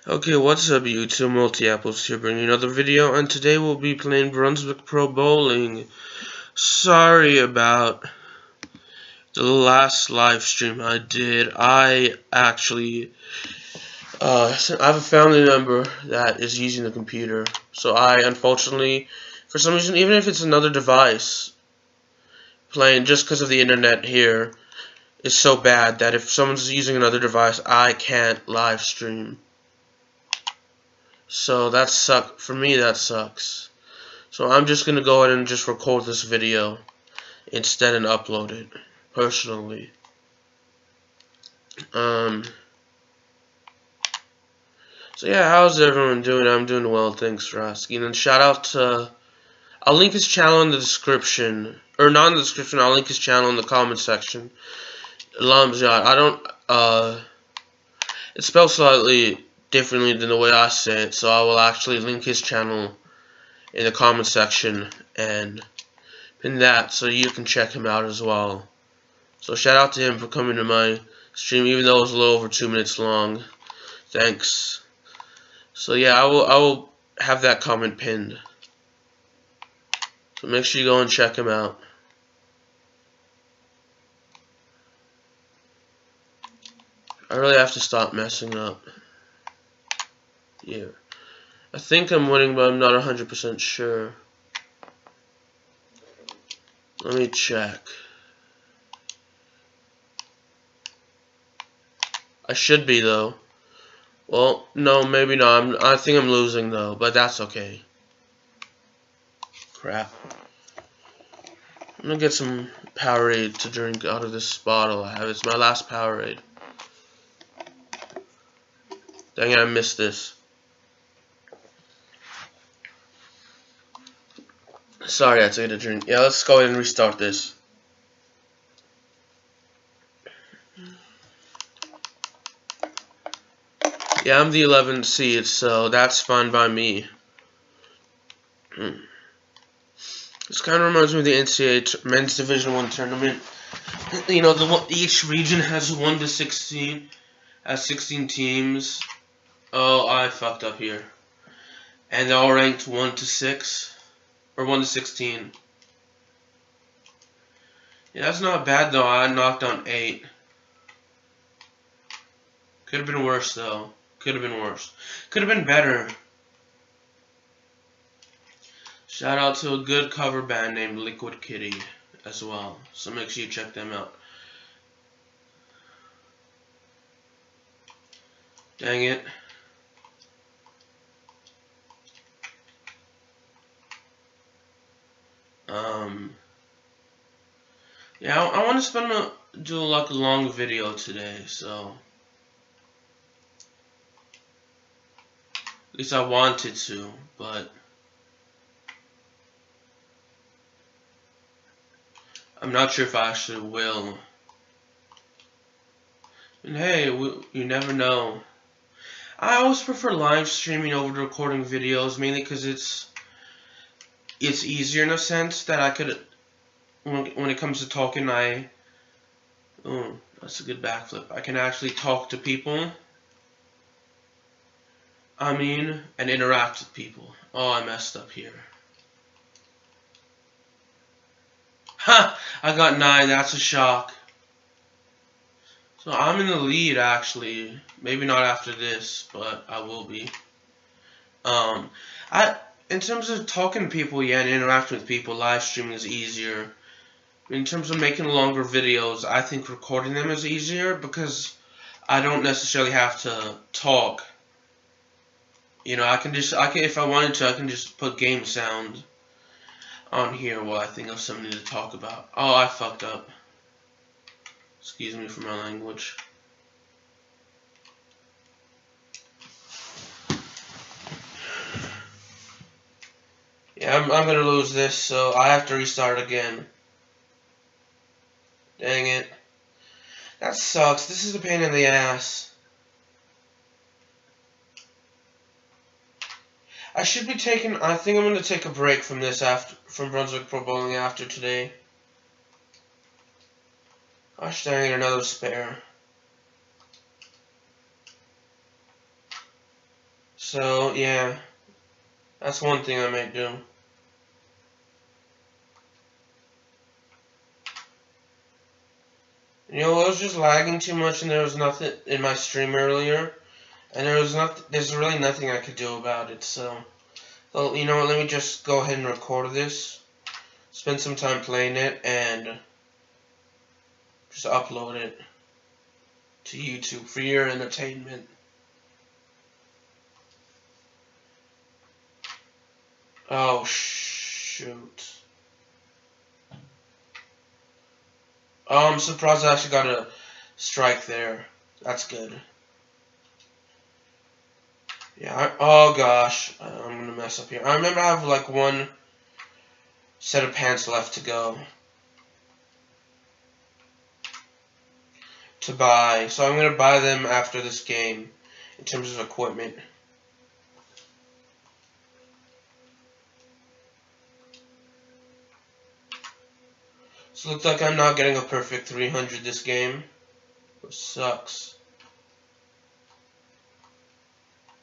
Okay, what's up YouTube? Multi-Apples here bringing another video, and today we'll be playing Brunswick Pro Bowling. Sorry about the last live stream I did. I actually, I have a family member that is using the computer, so I unfortunately, for some reason, even if it's another device, playing just because of the internet here is so bad that if someone's using another device, I can't live stream. So that sucks. For me, that sucks. So I'm just going to go ahead and just record this video instead and upload it, personally. So yeah, how's everyone doing? I'm doing well, thanks for asking. And shout out to, I'll link his channel in the description, or not in the description, I'll link his channel in the comment section. It's spelled slightly differently than the way I say it, so I will actually link his channel in the comment section and pin that so you can check him out as well. So shout out to him for coming to my stream, even though it was a little over 2 minutes long. Thanks. So yeah, I will have that comment pinned. So make sure you go and check him out. I really have to stop messing up. Yeah. I think I'm winning, but I'm not 100% sure. Let me check. I should be, though. Well, no, maybe not. I think I'm losing, though, but that's okay. Crap. I'm gonna get some Powerade to drink out of this bottle I have. It's my last Powerade. Dang it, I missed this. Sorry, I had to get a drink. Yeah, let's go ahead and restart this. Yeah, I'm the 11th seed, so that's fine by me. This kind of reminds me of the NCAA Men's Division I tournament. You know, each region has 1 to 16, has 16 teams. Oh, I fucked up here. And they're all ranked 1 to 6, or 1 to 16. Yeah, that's not bad though. I knocked on 8. Could have been worse though. Could have been worse. Could have been better. Shout out to a good cover band named Liquid Kitty as well. So make sure you check them out. Dang it. Yeah, I want to do like a long video today, so at least I wanted to, but I'm not sure if I actually will. And hey, you never know. I always prefer live streaming over recording videos, mainly because it's easier in a sense that I could, when it comes to talking, oh, that's a good backflip. I can actually talk to people. And interact with people. Oh, I messed up here. Ha! I got 9. That's a shock. So I'm in the lead, actually. Maybe not after this, but I will be. In terms of talking to people, yeah, and interacting with people, live streaming is easier. In terms of making longer videos, I think recording them is easier because I don't necessarily have to talk. You know, if I wanted to, I can just put game sound on here while I think of something to talk about. Oh, I fucked up. Excuse me for my language. Yeah, I'm gonna lose this, so I have to restart again. Dang it. That sucks. This is a pain in the ass. I should be I think I'm gonna take a break from from Brunswick Pro Bowling after today. Gosh dang it, another spare. So, yeah. That's one thing I might do. You know, I was just lagging too much and there was nothing in my stream earlier. And there's really nothing I could do about it, so you know what, let me just go ahead and record this. Spend some time playing it and just upload it to YouTube for your entertainment. Oh, shoot. Oh, I'm surprised I actually got a strike there. That's good. Yeah, oh gosh. I'm gonna mess up here. I remember I have like one set of pants left to go. To buy. So I'm gonna buy them after this game. In terms of equipment. So it looks like I'm not getting a perfect 300 this game. Which sucks.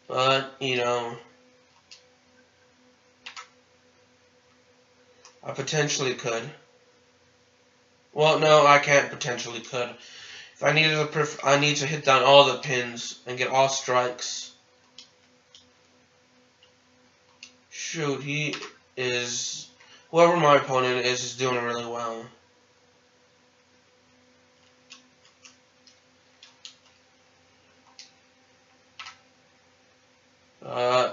But, you know, I potentially could. Well, no, I can't potentially could. If I needed I need to hit down all the pins and get all strikes. Shoot, whoever my opponent is doing really well.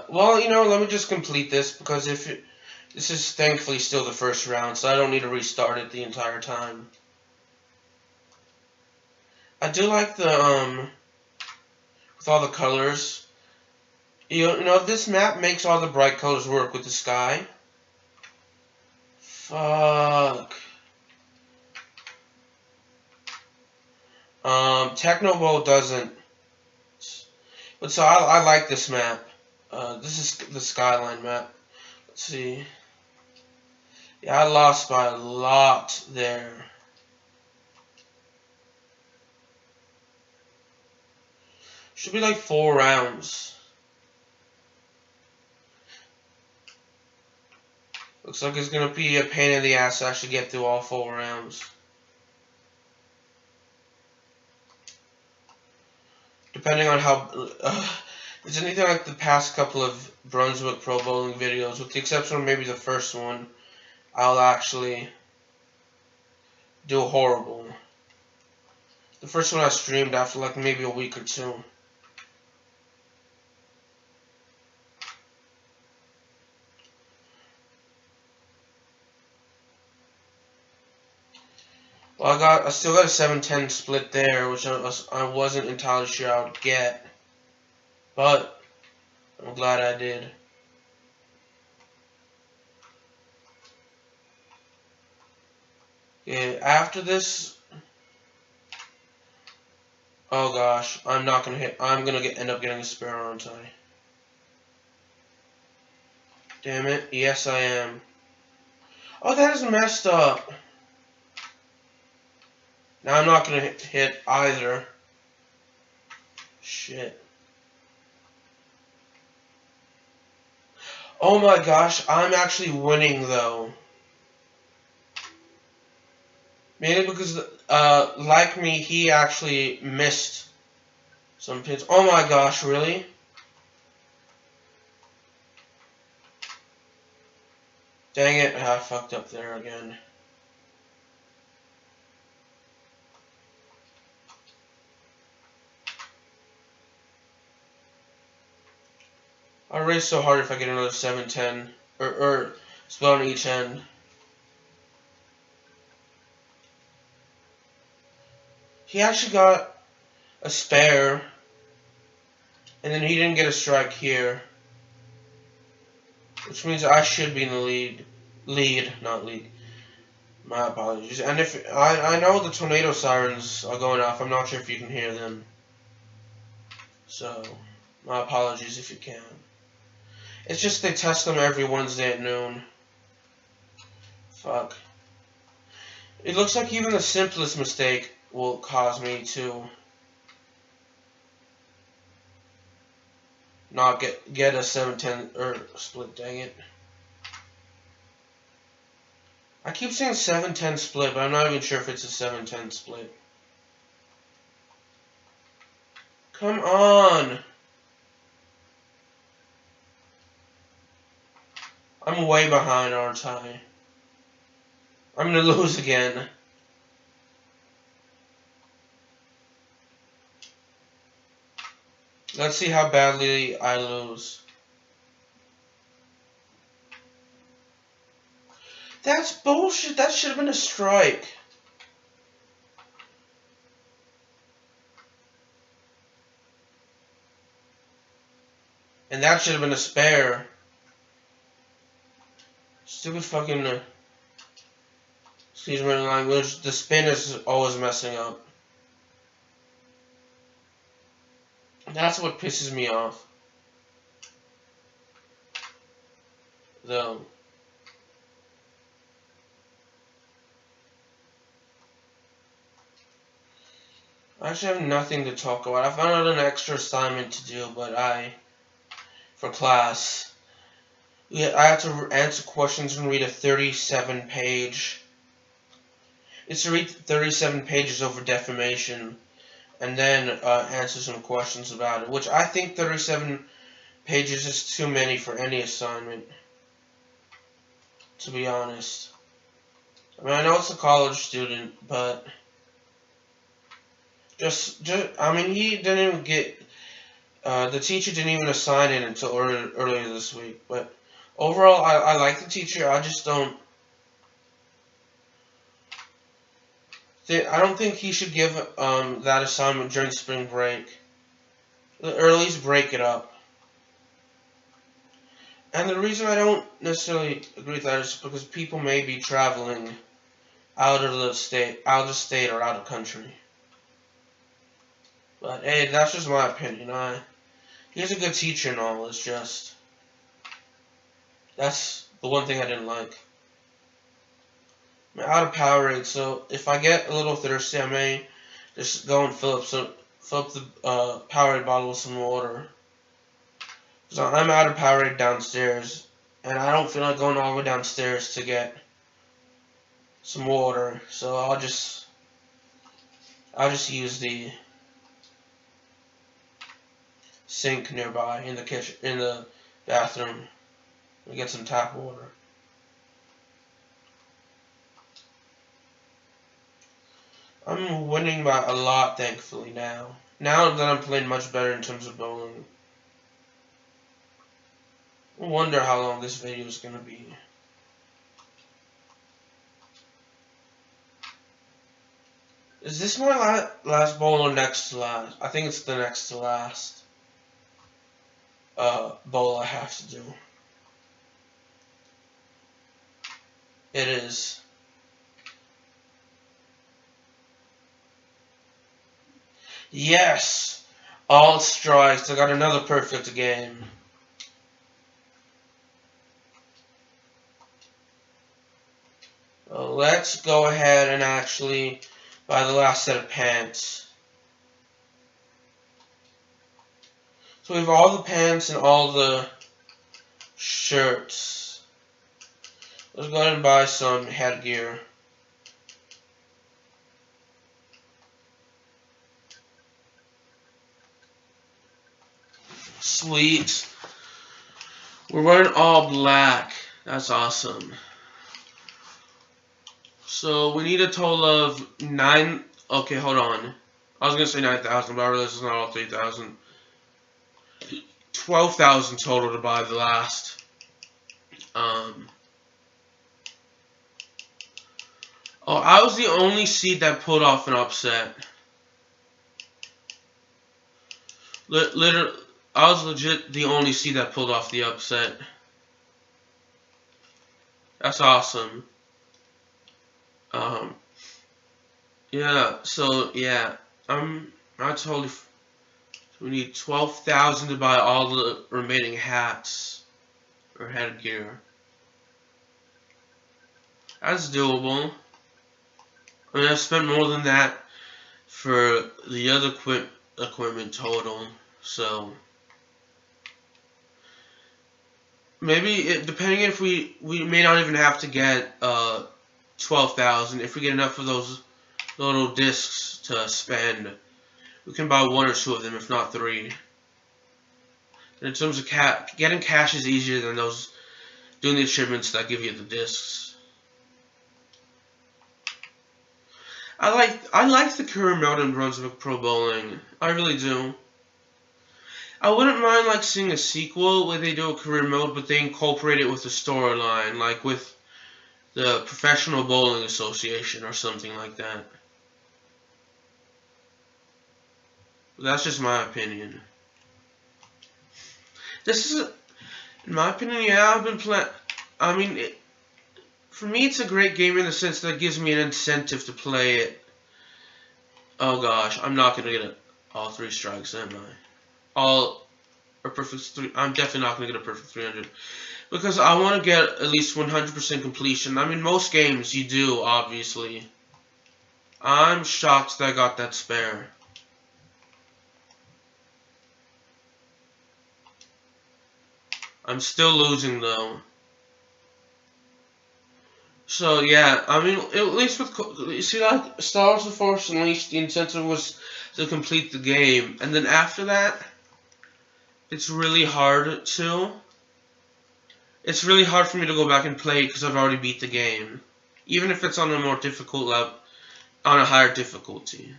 Well, you know, let me just complete this, because this is thankfully still the first round, so I don't need to restart it the entire time. I do like the, with all the colors. You know, this map makes all the bright colors work with the sky. Fuck. Techno Bowl doesn't. But so I like this map. This is the Skyline map. Let's see. Yeah, I lost by a lot there. Should be like 4 rounds. Looks like it's gonna be a pain in the ass to actually get through all 4 rounds. Depending on how it's anything like the past couple of Brunswick Pro Bowling videos, with the exception of maybe the first one, I'll actually do horrible. The first one I streamed after like maybe a week or 2. Well, I still got a 7-10 split there, which I wasn't entirely sure I would get, but I'm glad I did. Okay, after this, oh gosh, I'm not gonna hit. I'm gonna end up getting a spare, aren't I? Damn it! Yes, I am. Oh, that is messed up. Now I'm not gonna hit either. Shit. Oh my gosh, I'm actually winning though. Mainly because, like me, he actually missed some pins. Oh my gosh, really? Dang it, I fucked up there again. I'll race so hard if I get another 7-10, or split on each end. He actually got a spare, and then he didn't get a strike here, which means I should be in the lead, not lead. My apologies. And if I know the tornado sirens are going off, I'm not sure if you can hear them. So, my apologies if you can. It's just they test them every Wednesday at noon. Fuck. It looks like even the simplest mistake will cause me to not get a 7-10 or split. Dang it! I keep saying 7-10 split, but I'm not even sure if it's a 7-10 split. Come on! I'm way behind, aren't I? I'm gonna lose again. Let's see how badly I lose. That's bullshit. That should have been a strike. And that should have been a spare. Stupid fucking... excuse my language. The spin is always messing up. That's what pisses me off. Though. I actually have nothing to talk about. I found out an extra assignment to do, for class. Yeah, I have to answer questions and read a 37-page. It's to read 37 pages over defamation, and then answer some questions about it. Which I think 37 pages is too many for any assignment, to be honest. I mean, I know it's a college student, but I mean, he didn't even get. The teacher didn't even assign it until earlier this week. But overall, I like the teacher. I just don't. I don't think he should give that assignment during spring break. Or at least break it up. And the reason I don't necessarily agree with that is because people may be traveling out of the state or out of country. But hey, that's just my opinion. He's a good teacher and all. It's just that's the one thing I didn't like. I'm out of Powerade, so if I get a little thirsty, I may just go and fill up the Powerade bottle with some water. So I'm out of Powerade downstairs, and I don't feel like going all the way downstairs to get some water. So I'll just use the sink nearby in the bathroom and get some tap water. I'm winning by a lot, thankfully, now. Now that I'm playing much better in terms of bowling. I wonder how long this video is going to be. Is this my last bowl or next to last? I think it's the next to last bowl I have to do. It is. Yes! All strikes. I got another perfect game. Let's go ahead and actually buy the last set of pants. So we have all the pants and all the shirts. Let's go ahead and buy some headgear. Sweet. We're wearing all black. That's awesome. So we need a total of 9. Okay, hold on. I was gonna say 9,000, but I realized it's not all 3,000. 12,000 total to buy the last. Oh, I was the only seed that pulled off an upset. Literally, I was legit the only seed that pulled off the upset. That's awesome. Yeah, so, yeah, I totally, we need 12,000 to buy all the remaining hats, or headgear. That's doable. I mean, I spent more than that for the other equipment total, so, maybe depending if we may not even have to get 12,000. If we get enough of those little discs to spend, we can buy 1 or 2 of them, if not 3. And in terms of getting cash is easier than those doing the achievements that give you the discs. I like the career mode in Brunswick Pro Bowling. I really do. I wouldn't mind like seeing a sequel where they do a career mode, but they incorporate it with a storyline, like with the Professional Bowling Association or something like that. But that's just my opinion. This is, in my opinion, yeah, I've been playing. I mean, for me, it's a great game in the sense that it gives me an incentive to play it. Oh gosh, I'm not gonna get all 3 strikes, am I? Perfect 3. I'm definitely not gonna get a perfect 300 because I want to get at least 100% completion. I mean, most games you do, obviously. I'm shocked that I got that spare. I'm still losing though. So yeah, I mean, at least with, you see, like Star Wars: The Force Unleashed, the incentive was to complete the game, and then after that, it's really hard to. It's really hard for me to go back and play because I've already beat the game, even if it's on a more difficult level, on a higher difficulty.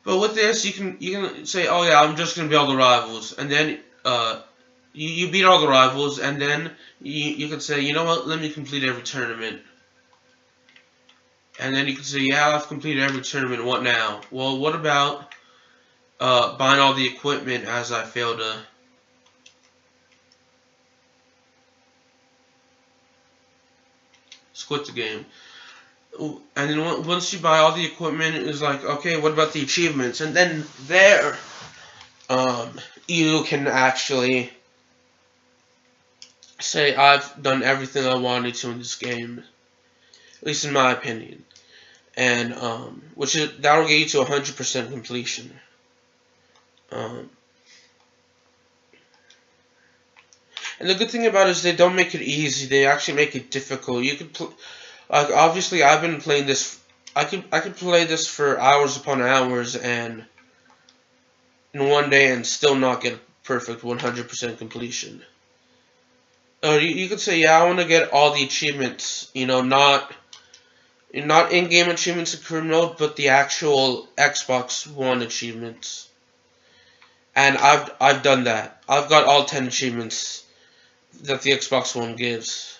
But with this, you can say, oh yeah, I'm just gonna beat all the rivals, and then you beat all the rivals, and then you can say, you know what, let me complete every tournament. And then you can say, yeah, I've completed every tournament, what now? Well, what about buying all the equipment as I fail to... quit the game. And then once you buy all the equipment, it's like, okay, what about the achievements? And then there, you can actually say, I've done everything I wanted to in this game, at least in my opinion. And that'll get you to 100% completion. And the good thing about it is they don't make it easy. They actually make it difficult. You could, like, obviously, I've been playing this. I could play this for hours upon hours, and in one day, and still not get perfect 100% completion. You could say, yeah, I want to get all the achievements. You know, not in-game achievements in career mode, but the actual Xbox One achievements. And I've done that. I've got all 10 achievements that the Xbox One gives.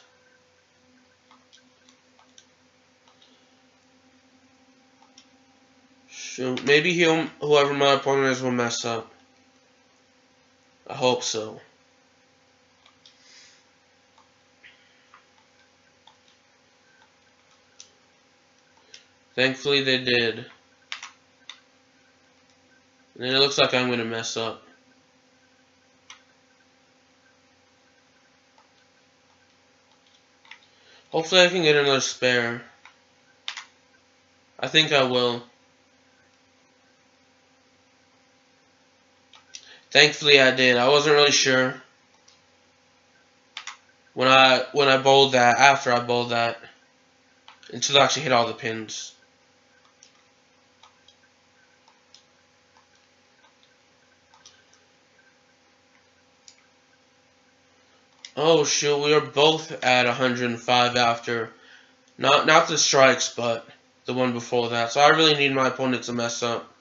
Shoot, maybe whoever my opponent is will mess up. I hope so. Thankfully they did. And then it looks like I'm going to mess up. Hopefully I can get another spare. I think I will. Thankfully I did. I wasn't really sure when I bowled that, after I bowled that, until I actually hit all the pins. Oh shoot, we are both at 105 after not the strikes, but the one before that. So I really need my opponent to mess up.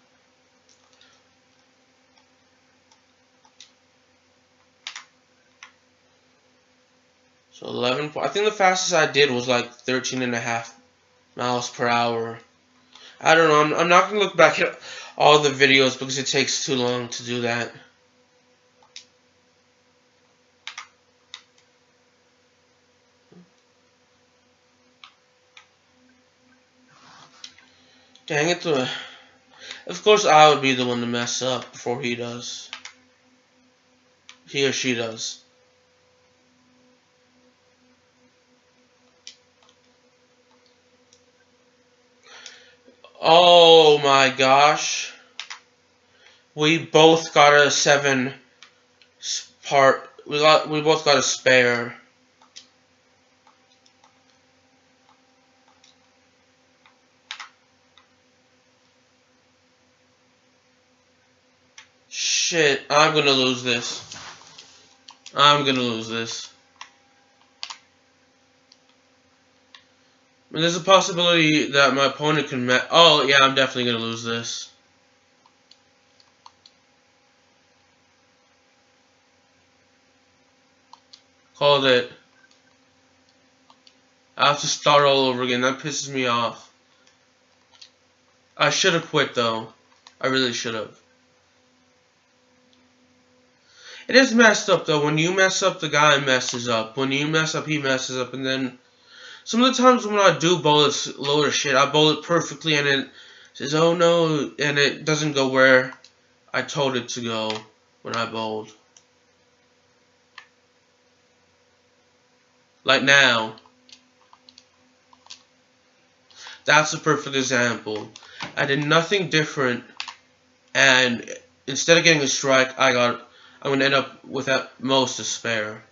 So 11. I think the fastest I did was like 13.5 miles per hour. I don't know. I'm not gonna look back at all the videos because it takes too long to do that. Dang it, of course I would be the one to mess up before he does. He or she does. Oh my gosh. We both got a 7 part. We both got a spare. Shit, I'm gonna lose this. I'm gonna lose this. I mean, there's a possibility that my opponent can oh, yeah, I'm definitely gonna lose this. Called it. I have to start all over again. That pisses me off. I should have quit, though. I really should have. It is messed up, though. When you mess up, the guy messes up. When you mess up, he messes up. And then some of the times when I do bowl, it's load of shit. I bowl it perfectly, and it says, oh no, and it doesn't go where I told it to go when I bowled. Like now. That's a perfect example. I did nothing different, and instead of getting a strike, I'm going to end up with at most a spare.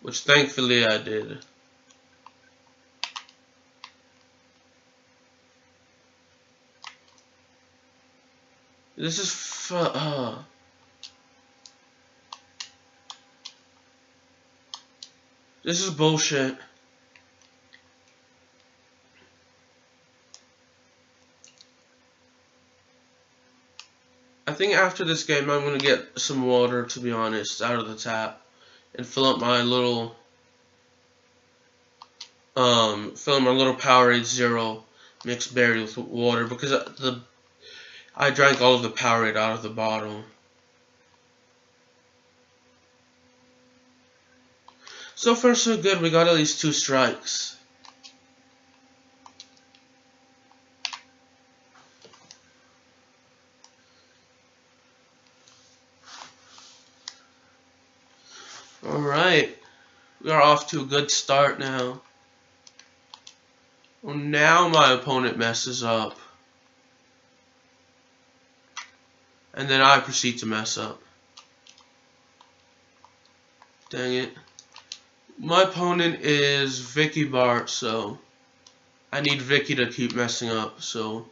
Which thankfully I did. This is this is bullshit. I think after this game I'm gonna get some water, to be honest, out of the tap and fill up my little Powerade Zero mixed berry with water, because I drank all of the Powerade out of the bottle. So far so good, we got at least 2 strikes. Alright, we are off to a good start now. Well, now my opponent messes up. And then I proceed to mess up. Dang it. My opponent is Vicky Bart, so I need Vicky to keep messing up. So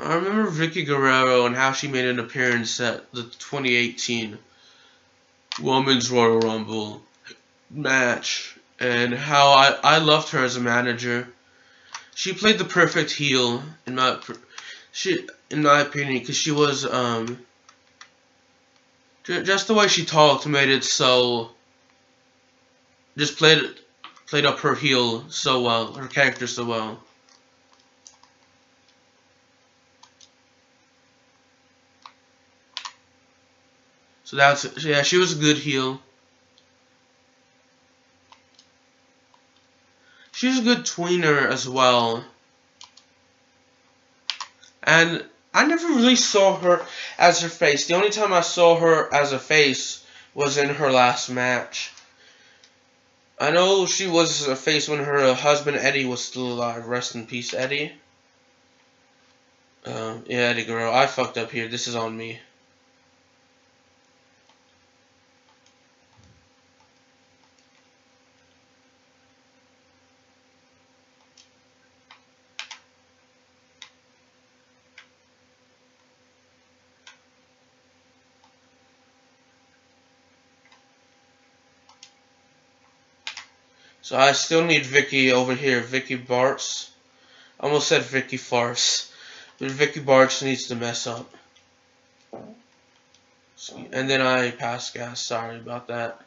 I remember Vicky Guerrero and how she made an appearance at the 2018 Women's Royal Rumble match, and how I loved her as a manager. She played the perfect heel in my opinion, because she was just the way she talked made it so, just played up her heel so well, her character so well. So yeah, she was a good heel. She's a good tweener as well. And I never really saw her as her face. The only time I saw her as a face was in her last match. I know she was a face when her husband Eddie was still alive. Rest in peace, Eddie. Yeah, Eddie Guerrero. I fucked up here. This is on me. So I still need Vicky over here. Vicky Bartz. I almost said Vicky Farce. But Vicky Bartz needs to mess up. And then I pass gas. Sorry about that.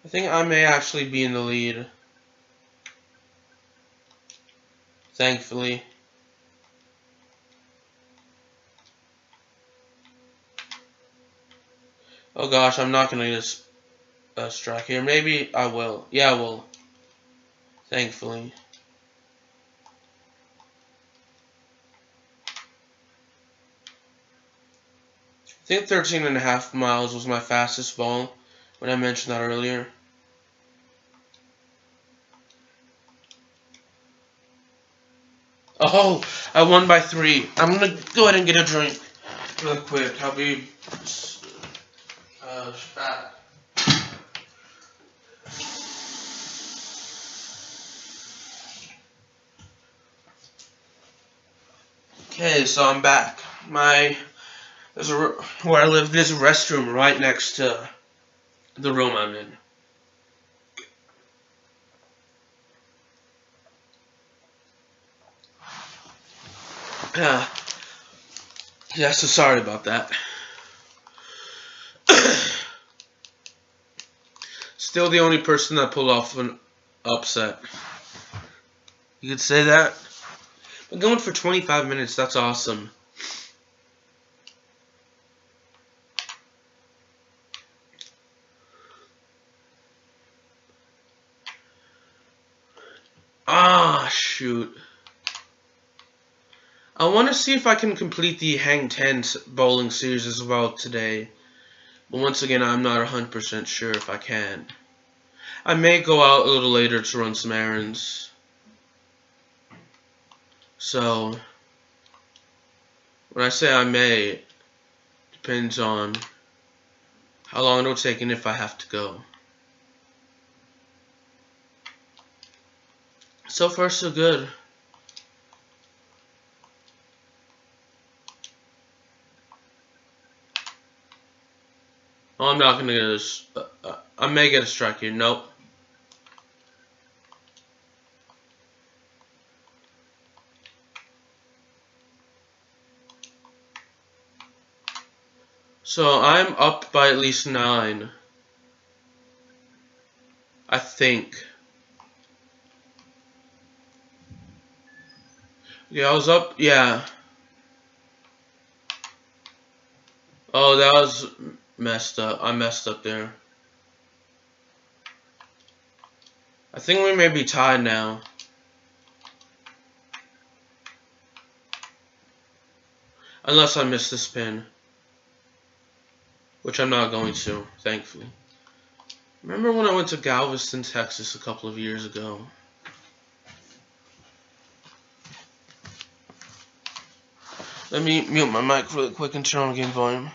I think I may actually be in the lead. Thankfully. Oh gosh, I'm not going to get a strike here. Maybe I will. Yeah, I will. Thankfully. I think 13.5 miles was my fastest ball when I mentioned that earlier. Oh, I won by 3. I'm gonna go ahead and get a drink real quick. I'll be back. Okay, so I'm back. Where I live, there's a restroom right next to the room I'm in. Yeah, so sorry about that. Still the only person that pulled off an upset. You could say that. But going for 25 minutes, that's awesome. Ah, shoot. I want to see if I can complete the Hang 10 bowling series as well today. But once again, I'm not 100% sure if I can. I may go out a little later to run some errands. So, when I say I may, depends on how long it'll take and if I have to go. So far, so good. Oh, I'm not gonna get I may get a strike here. Nope. So I'm up by at least 9. I think. Yeah, I was up. Yeah. Oh, that was messed up. I messed up there. I think we may be tied now. Unless I miss the spin. Which I'm not going to, thankfully. Remember when I went to Galveston, Texas a couple of years ago? Let me mute my mic really quick and turn on game volume.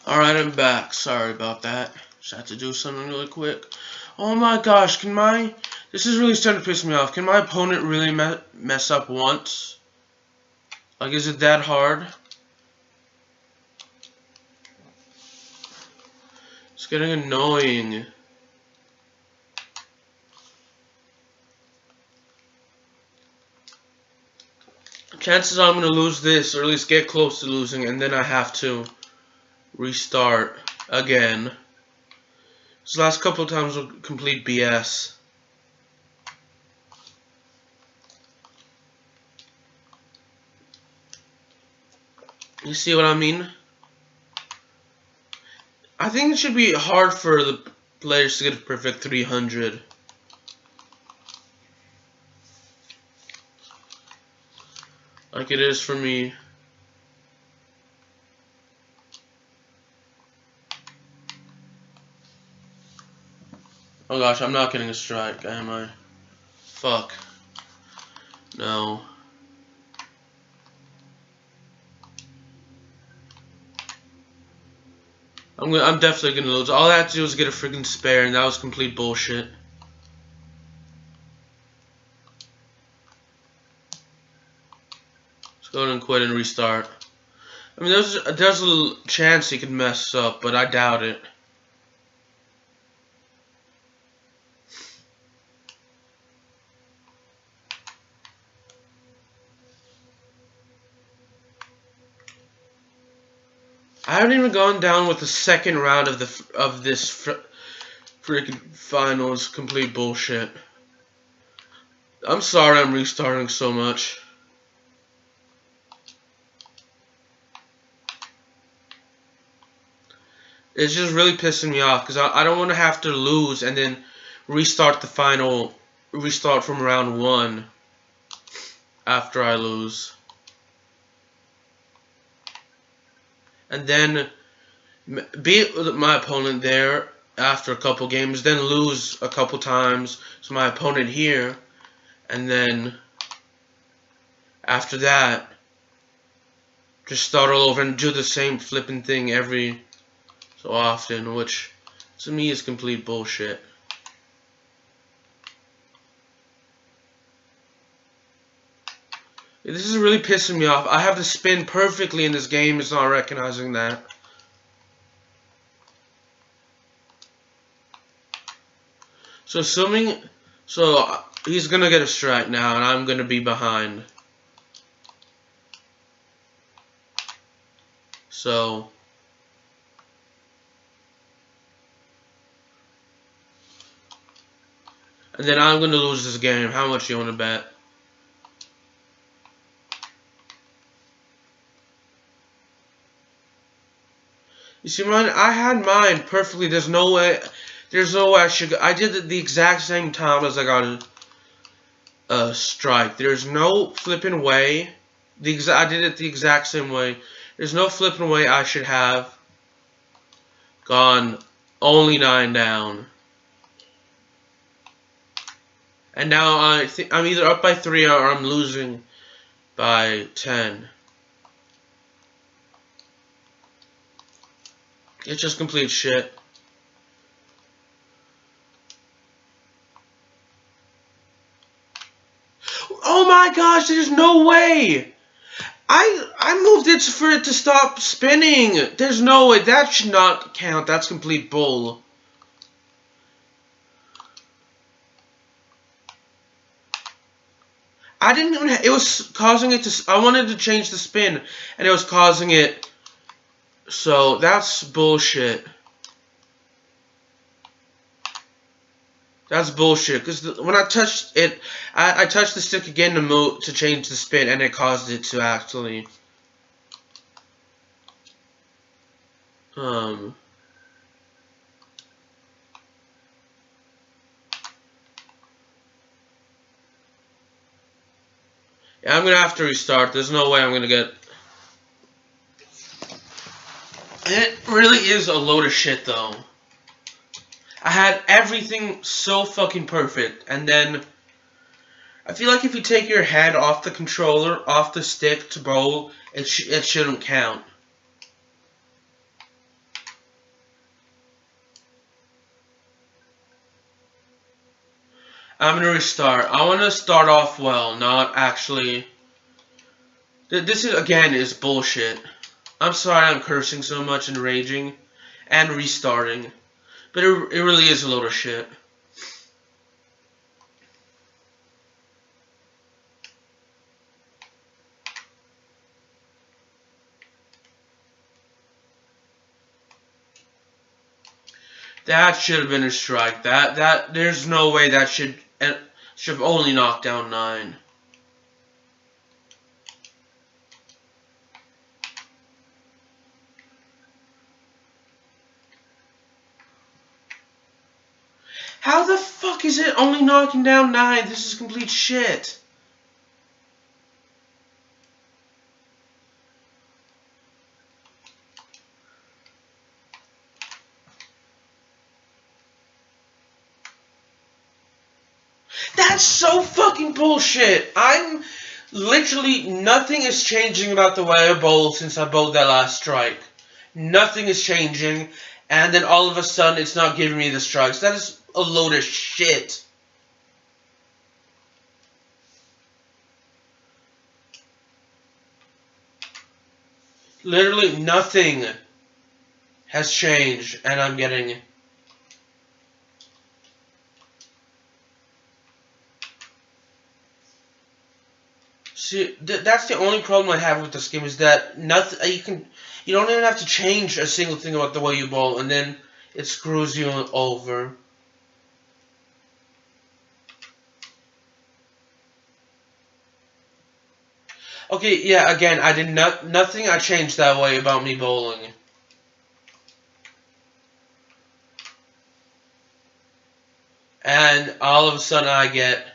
Alright, I'm back. Sorry about that. Just had to do something really quick. Oh my gosh, this is really starting to piss me off. Can my opponent really mess up once? Like, is it that hard? It's getting annoying. Chances are I'm going to lose this, or at least get close to losing, and then I have to restart again. This last couple of times were complete BS. You see what I mean? I think it should be hard for the players to get a perfect 300. Like it is for me. Oh gosh, I'm not getting a strike, am I? Fuck. No. I'm definitely gonna lose. All I had to do was get a freaking spare, and that was complete bullshit. Let's go ahead and quit and restart. I mean, there's a little chance he could mess up, but I doubt it. I haven't even gone down with the second round of this freaking finals. Complete bullshit. I'm sorry I'm restarting so much. It's just really pissing me off because I don't want to have to lose and then restart from round 1 after I lose. And then beat my opponent there after a couple games, then lose a couple times to my opponent here, and then after that, just start all over and do the same flipping thing every so often, which to me is complete bullshit. This is really pissing me off. I have to spin perfectly in this game. It's not recognizing that. So he's gonna get a strike now, and I'm gonna be behind. So and then I'm gonna lose this game. How much do you want to bet? You see, I had mine perfectly. There's no way I should. I did it the exact same time as I got a strike. There's no flipping way. I did it the exact same way. There's no flipping way I should have gone only 9 down. And now I'm either up by 3 or I'm losing by 10. It's just complete shit. Oh my gosh, there's no way! I moved it for it to stop spinning. There's no way. That should not count. That's complete bull. I didn't even it was causing it to I wanted to change the spin and it was causing it. So that's bullshit. That's bullshit. Because when I touched it, I touched the stick again to change the spin, and it caused it to actually. Yeah, I'm gonna have to restart. There's no way I'm gonna get. It really is a load of shit, though. I had everything so fucking perfect, and then I feel like if you take your head off the controller, off the stick to bowl, it shouldn't count. I'm gonna restart. I wanna start off well, not actually. This is, again, is bullshit. I'm sorry I'm cursing so much and raging and restarting. But it really is a load of shit. That should have been a strike. There's no way that should have only knocked down 9. How the fuck is it only knocking down 9? This is complete shit. That's so fucking bullshit. I'm literally, nothing is changing about the way I bowl since I bowled that last strike. Nothing is changing, and then all of a sudden it's not giving me the strikes. That is a load of shit. Literally nothing has changed, and I'm getting... See, that's the only problem I have with this game, is that nothing you don't even have to change a single thing about the way you bowl, and then it screws you over. Okay, yeah, again, I did nothing I changed that way about me bowling. And all of a sudden I get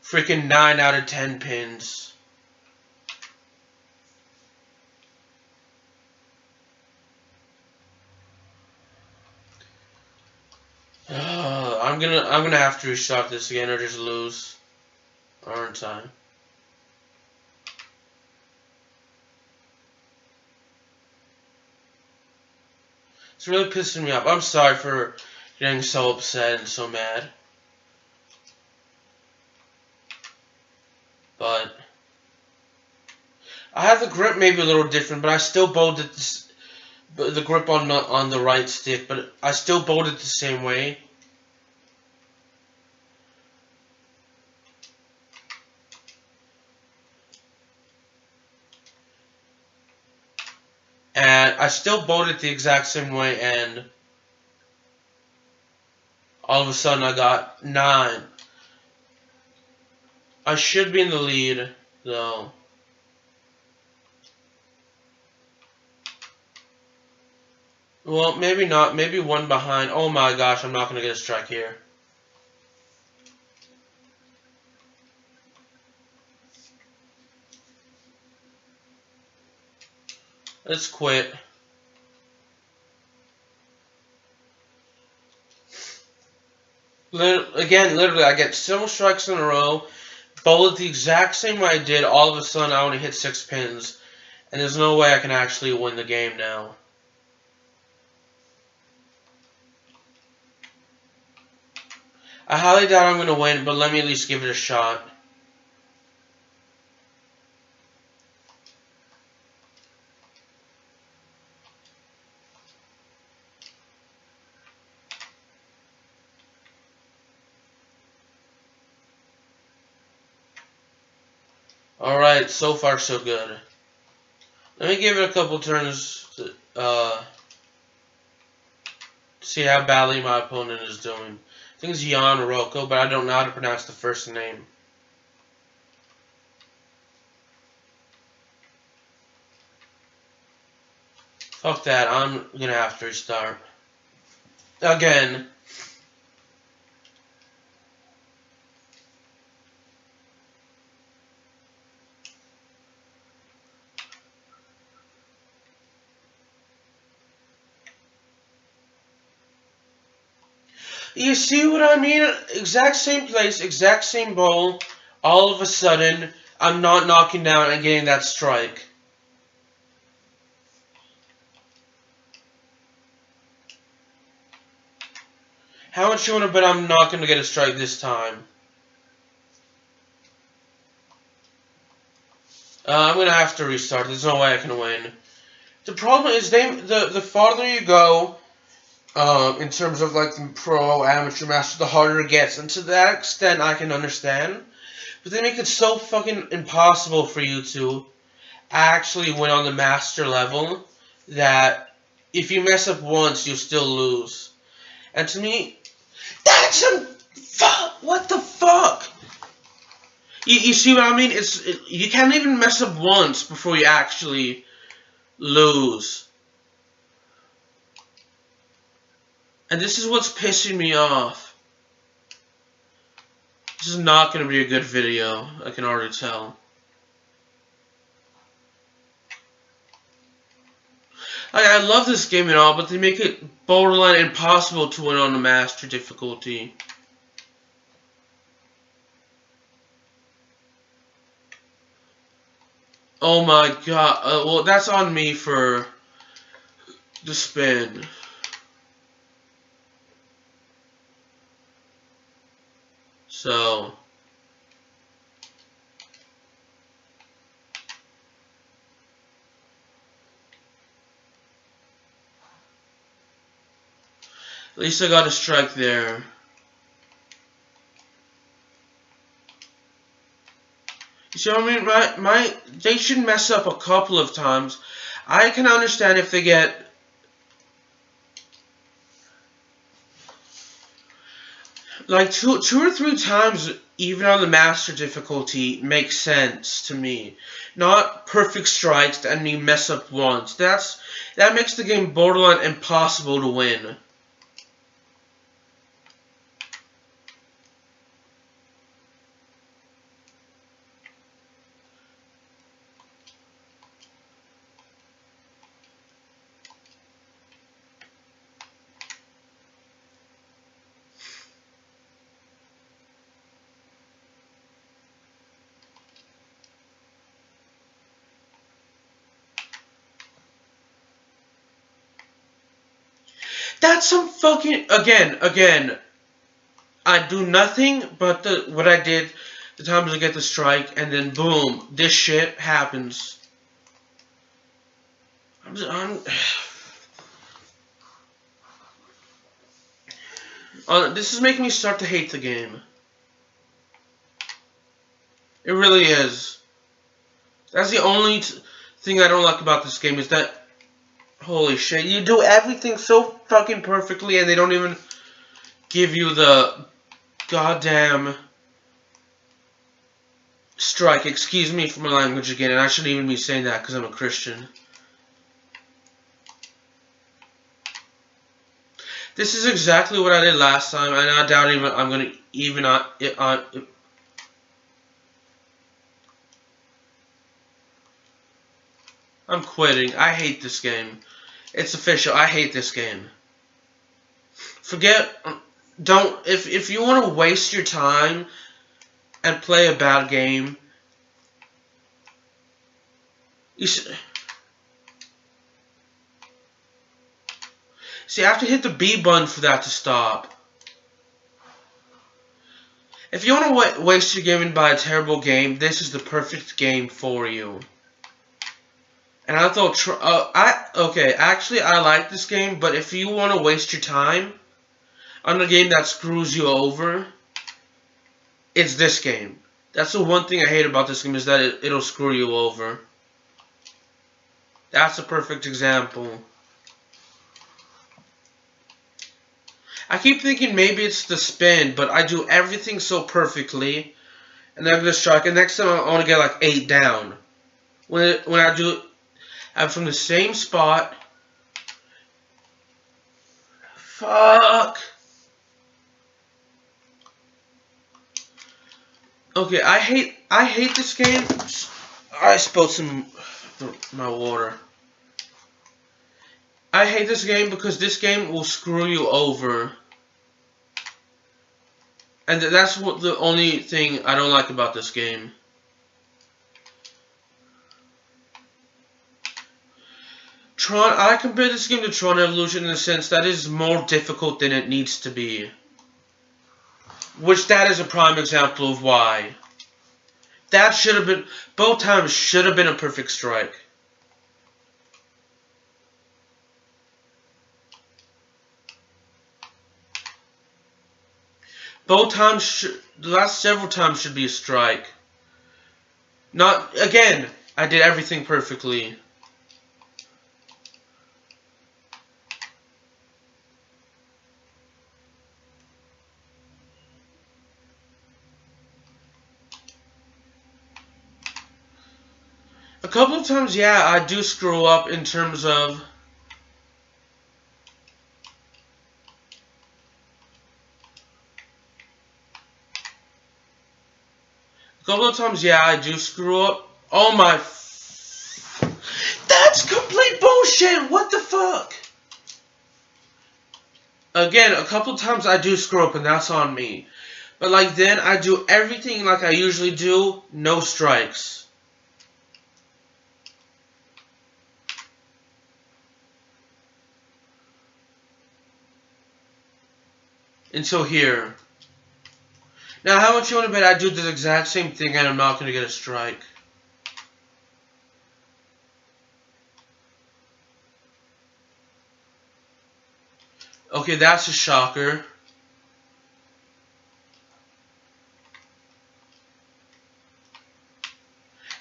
freaking 9 out of 10 pins. I'm gonna have to restart this again or just lose, aren't I? It's really pissing me off. I'm sorry for getting so upset and so mad. But I have the grip maybe a little different, but I still bowled it the grip on the right stick, but I still bowled it the same way. And I still bowled it the exact same way, and all of a sudden I got 9. I should be in the lead, though. Well, maybe not. Maybe 1 behind. Oh my gosh, I'm not going to get a strike here. Let's quit. Again, literally, I get several strikes in a row, bowl it the exact same way I did, all of a sudden I only hit 6 pins. And there's no way I can actually win the game now. I highly doubt I'm going to win, but let me at least give it a shot. Alright, so far so good. Let me give it a couple turns to see how badly my opponent is doing. I think it's Jan Rocco, but I don't know how to pronounce the first name. Fuck that, I'm gonna have to restart. Again. You see what I mean? Exact same place, exact same bowl. All of a sudden, I'm not knocking down and getting that strike. How much you want to bet I'm not going to get a strike this time? I'm going to have to restart. There's no way I can win. The problem is the farther you go, in terms of like the pro, amateur, master, the harder it gets. And to that extent, I can understand. But they make it so fucking impossible for you to actually win on the master level that if you mess up once, you'll still lose. And to me, that's some fuck. What the fuck? You see what I mean? You can't even mess up once before you actually lose. And this is what's pissing me off. This is not going to be a good video, I can already tell. I love this game and all, but they make it borderline impossible to win on the master difficulty. Oh my god. Well, that's on me for the spin. So, at least I got a strike there. You see what I mean? They should mess up a couple of times. I can understand if they get like two or three times, even on the master difficulty, makes sense to me. Not perfect strikes and you mess up once. That makes the game borderline impossible to win. That's some fucking again. I do nothing but what I did the times I get the strike, and then boom, this shit happens. This is making me start to hate the game. It really is. That's the only thing I don't like about this game, is that, holy shit, you do everything so fucking perfectly and they don't even give you the goddamn strike. Excuse me for my language again, and I shouldn't even be saying that because I'm a Christian. This is exactly what I did last time, and I doubt even I'm gonna even I'm quitting. I hate this game. It's official. I hate this game. If you want to waste your time and play a bad game, you should. See, I have to hit the B button for that to stop. If you want to waste your game and buy a terrible game, this is the perfect game for you. And I thought, okay, actually I like this game, but if you want to waste your time on a game that screws you over, it's this game. That's the one thing I hate about this game, is that it'll screw you over. That's a perfect example. I keep thinking maybe it's the spin, but I do everything so perfectly, and then I'm gonna strike, and next time I want to get like 8 down. When I do, I'm from the same spot. Fuck. Okay, I hate this game. I spilled my water. I hate this game because this game will screw you over. And that's what the only thing I don't like about this game. I compare this game to Tron Evolution in the sense that it is more difficult than it needs to be. Which that is a prime example of why. That should have been, both times should have been a perfect strike. Both times, the last several times should be a strike. Not, again, I did everything perfectly. A couple of times, yeah, I do screw up in terms of... A couple of times, yeah, I do screw up. Oh my... That's complete bullshit! What the fuck? Again, a couple of times I do screw up, and that's on me. But, like, then I do everything like I usually do, no strikes. Until here. Now, how much you want to bet I do the exact same thing and I'm not going to get a strike? Okay, that's a shocker.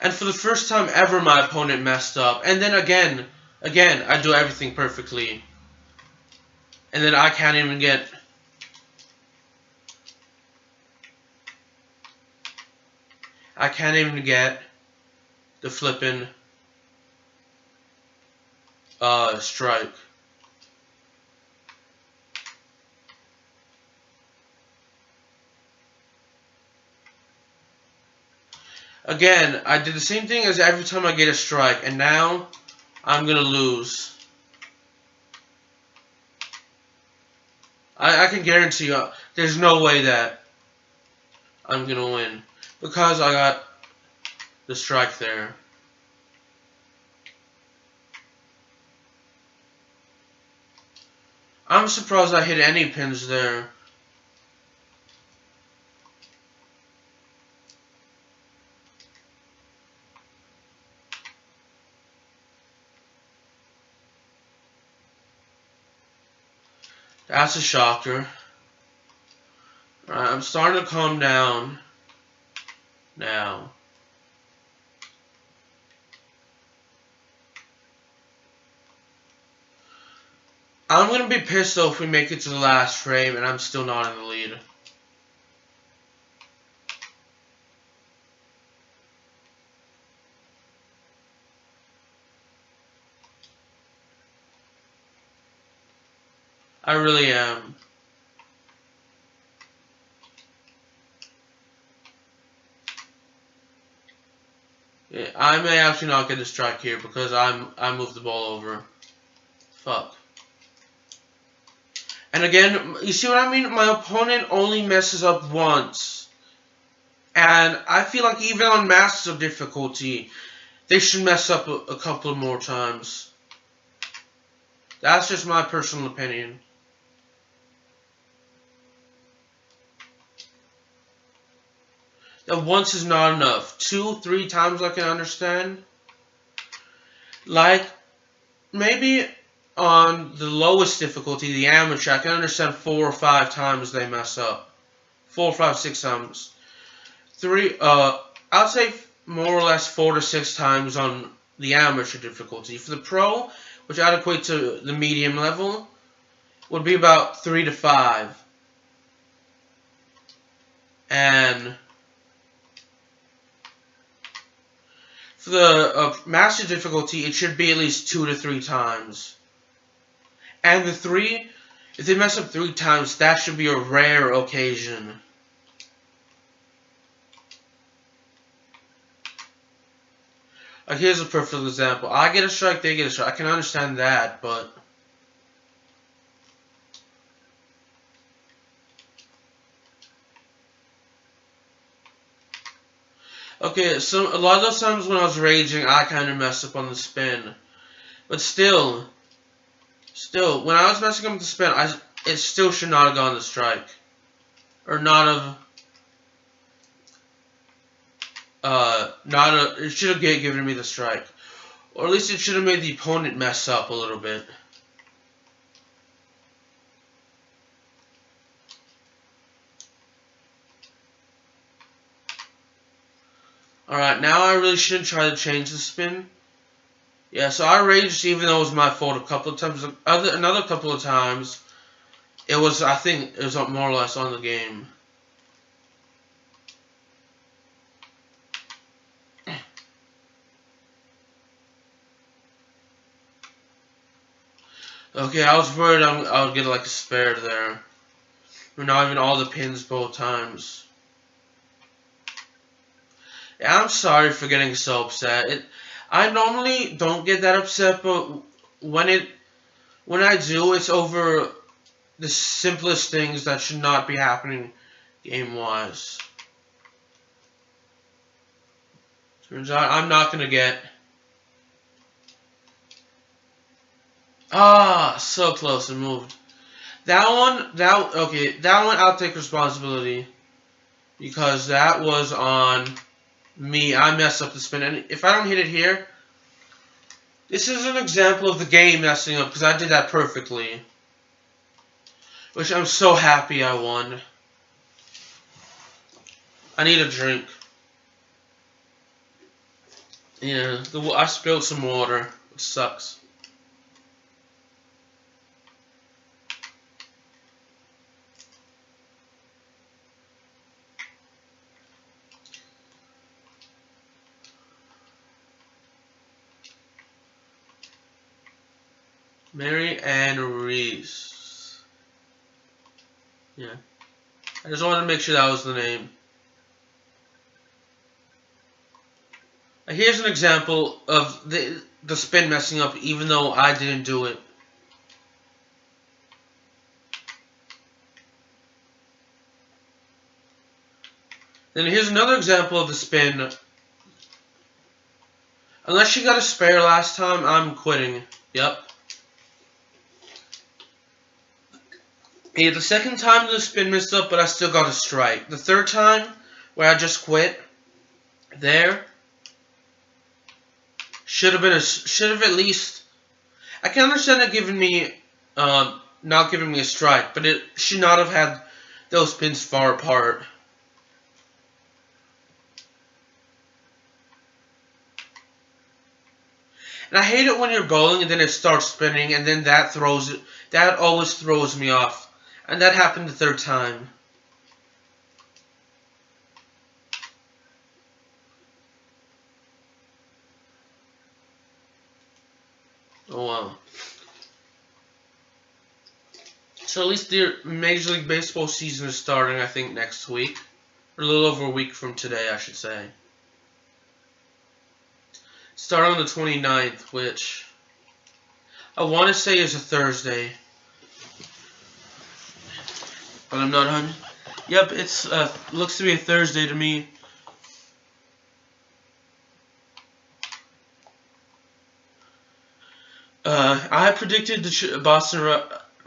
And for the first time ever, my opponent messed up. And then again, I do everything perfectly. And then I can't even get... I can't even get the flippin' strike. Again, I did the same thing as every time I get a strike, and now I'm gonna lose. I can guarantee you, there's no way that I'm gonna win. Because I got the strike there. I'm surprised I hit any pins there. That's a shocker. Alright, I'm starting to calm down now. I'm going to be pissed though if we make it to the last frame and I'm still not in the lead. I really am. Yeah, I may actually not get a strike here because I moved the ball over. Fuck. And again, you see what I mean? My opponent only messes up once. And I feel like even on Masters of Difficulty, they should mess up a couple more times. That's just my personal opinion. That once is not enough. 2, 3 times I can understand. Like, maybe on the lowest difficulty, the amateur, I can understand 4 or 5 times they mess up. 4, 5, 6 times. I'd say more or less 4 to 6 times on the amateur difficulty. For the pro, which I'd equate to the medium level, would be about 3 to 5. And for the master difficulty, it should be at least 2 to 3 times. And the 3, if they mess up 3 times, that should be a rare occasion. Like, here's a perfect example. I get a strike, they get a strike. I can understand that, but... Okay, so a lot of those times when I was raging, I kind of messed up on the spin. But still, when I was messing up with the spin, it still should not have gone to strike. or it should have given me the strike. Or at least it should have made the opponent mess up a little bit. Alright, now I really shouldn't try to change the spin. Yeah, so I raged even though it was my fault a couple of times. Another couple of times, I think it was more or less on the game. Okay, I was worried I would get like a spare there. Or not even all the pins both times. Yeah, I'm sorry for getting so upset. I normally don't get that upset, but when I do, it's over the simplest things that should not be happening game-wise. Turns out I'm not gonna get. So close and moved. That one I'll take responsibility because that was on me. I messed up the spin, and if I don't hit it here, this is an example of the game messing up because I did that perfectly, which I'm so happy I won. I need a drink. Yeah, I spilled some water. It sucks. Mary Ann Reese. Yeah. I just wanted to make sure that was the name. Here's an example of the spin messing up even though I didn't do it. Then here's another example of the spin. Unless she got a spare last time, I'm quitting. Yep. Yeah, the second time the spin messed up, but I still got a strike. The third time, where I just quit, there, should have at least. I can understand it giving me, not giving me a strike, but it should not have had those pins far apart. And I hate it when you're bowling and then it starts spinning, and then that always throws me off. And that happened the third time. Oh wow. So at least the Major League Baseball season is starting, I think, next week. Or a little over a week from today, I should say. Starting on the 29th, which I want to say is a Thursday. But I'm not 100%. Yep, it's looks to be a Thursday to me. I predicted the Boston.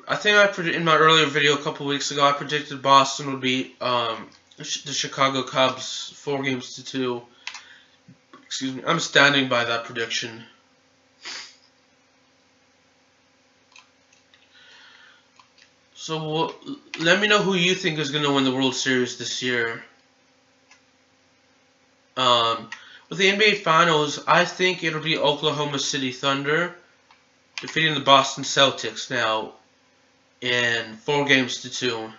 I think in my earlier video a couple weeks ago, I predicted Boston would beat the Chicago Cubs 4-2. Excuse me. I'm standing by that prediction. So let me know who you think is going to win the World Series this year. With the NBA Finals, I think it'll be Oklahoma City Thunder defeating the Boston Celtics now in 4-2.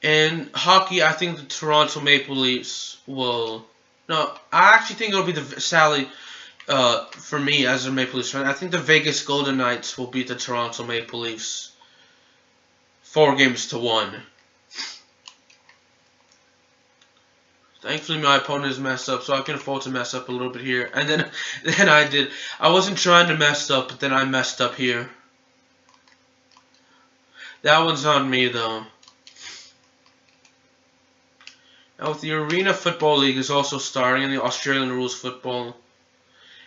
In hockey, I think the Toronto Maple Leafs will. No, I actually think it'll be the Sally. For me as a Maple Leafs fan, I think the Vegas Golden Knights will beat the Toronto Maple Leafs 4-1. Thankfully, my opponent is messed up, so I can afford to mess up a little bit here. And then I did. I wasn't trying to mess up, but then I messed up here. That one's on me, though. Now, with the Arena Football League is also starting in the Australian rules football.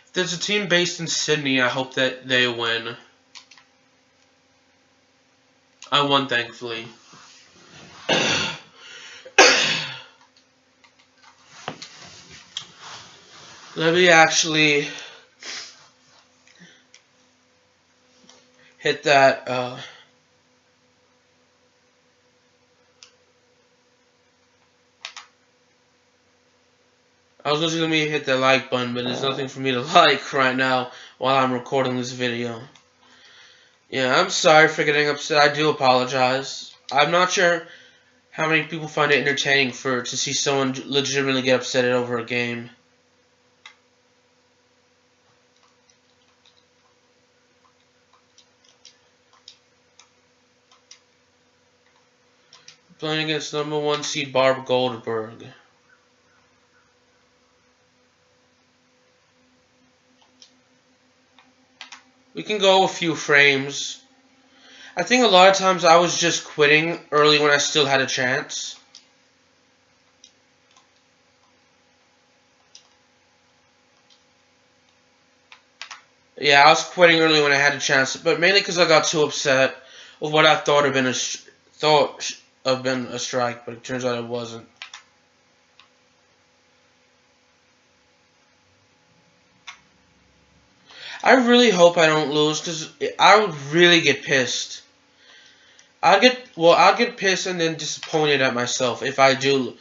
If there's a team based in Sydney, I hope that they win. I won, thankfully. Let me actually hit that. I was just gonna hit the like button, but there's nothing for me to like right now while I'm recording this video. Yeah, I'm sorry for getting upset. I do apologize. I'm not sure how many people find it entertaining to see someone legitimately get upset over a game. Playing against #1 seed Barb Goldberg. We can go a few frames. I think a lot of times I was just quitting early when I still had a chance. Yeah, I was quitting early when I had a chance, but mainly because I got too upset with what I thought had been a strike, but it turns out it wasn't. I really hope I don't lose, because I would really get pissed. I'd get pissed and then disappointed at myself if I do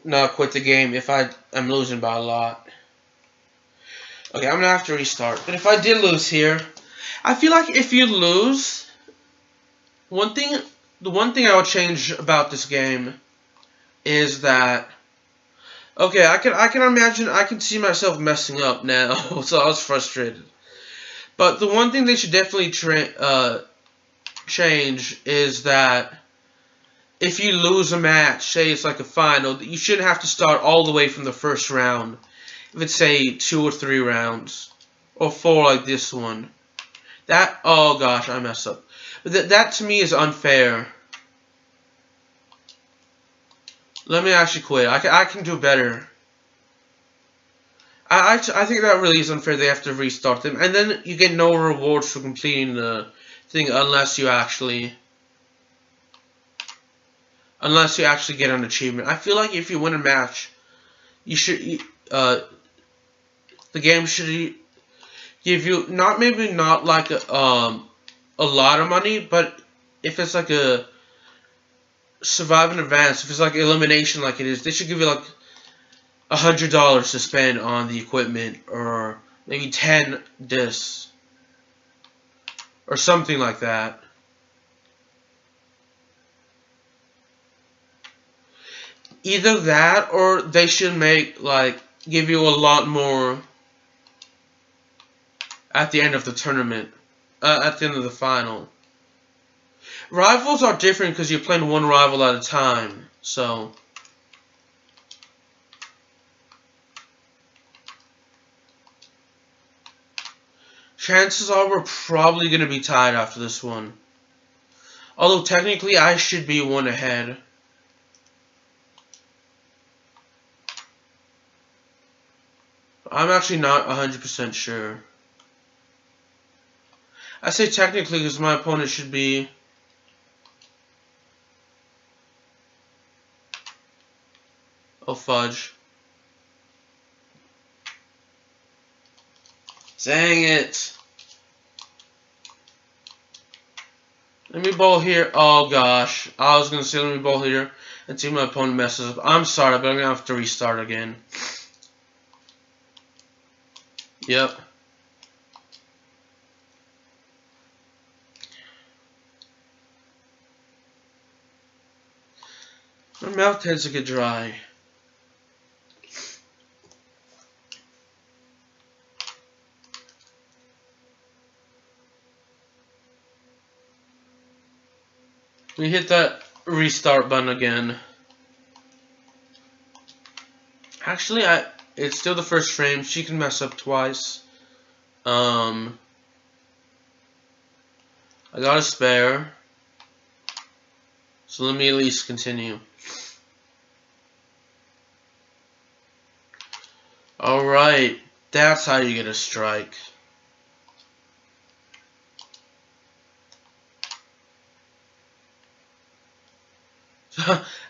not quit the game if I'm losing by a lot. Okay, I'm gonna have to restart. But if I did lose here, I feel like if you lose, the one thing I would change about this game is that, okay, I can imagine, I can see myself messing up now, so I was frustrated. But the one thing they should definitely change is that if you lose a match, say it's like a final, you shouldn't have to start all the way from the first round. If it's, say, 2 or 3 rounds, or 4 like this one. Oh gosh, I messed up. But that to me is unfair. Let me actually quit. I can do better. I think that really is unfair. They have to restart them, and then you get no rewards for completing the thing unless you actually get an achievement. I feel like if you win a match, you should the game should give you maybe not like a lot of money, but if it's like a survive in advance, if it's like elimination like it is, they should give you like $100 to spend on the equipment, or maybe 10 discs or something like that. Either that, or they should give you a lot more at the end of the tournament, at the end of the final. Rivals are different because you're playing one rival at a time, so chances are we're probably going to be tied after this one. Although technically I should be one ahead. I'm actually not 100% sure. I say technically because my opponent should be... Oh, fudge. Dang it. Let me bowl here. Oh, gosh. I was going to say let me bowl here and see if my opponent messes up. I'm sorry, but I'm going to have to restart again. Yep. My mouth tends to get dry. We hit that restart button again. Actually, it's still the first frame. She can mess up twice. I got a spare. So let me at least continue. Alright, that's how you get a strike.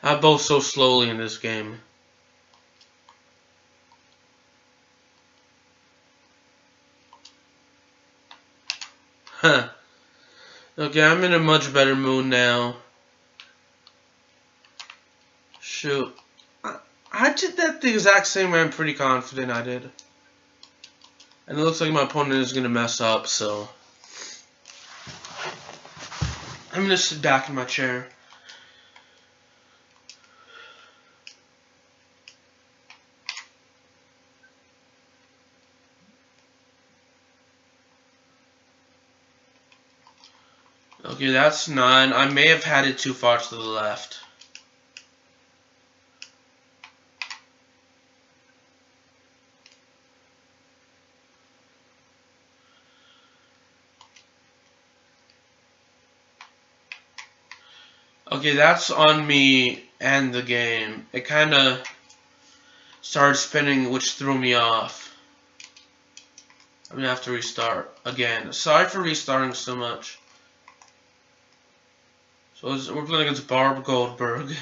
I bowl so slowly in this game. Huh. Okay, I'm in a much better mood now. Shoot. I did that the exact same way. I'm pretty confident I did. And it looks like my opponent is going to mess up, so I'm going to sit back in my chair. Okay, that's 9. I may have had it too far to the left. Okay, that's on me and the game. It kind of started spinning, which threw me off. I'm going to have to restart again. Sorry for restarting so much. So we're playing against Barb Goldberg.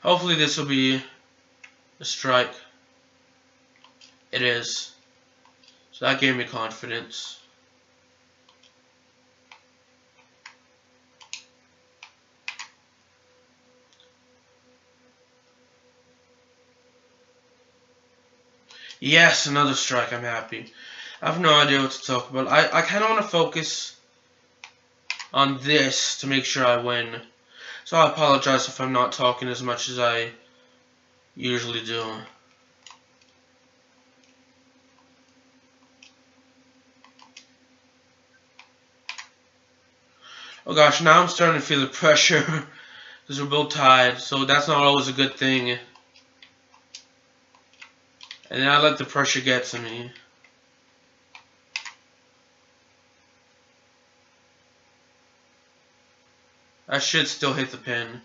Hopefully this will be a strike. It is. So that gave me confidence. Yes, another strike. I'm happy. I have no idea what to talk about. I kind of want to focus on this to make sure I win. So I apologize if I'm not talking as much as I usually do. Oh gosh, now I'm starting to feel the pressure because we're both tied, so that's not always a good thing. And then I let the pressure get to me. I should still hit the pin.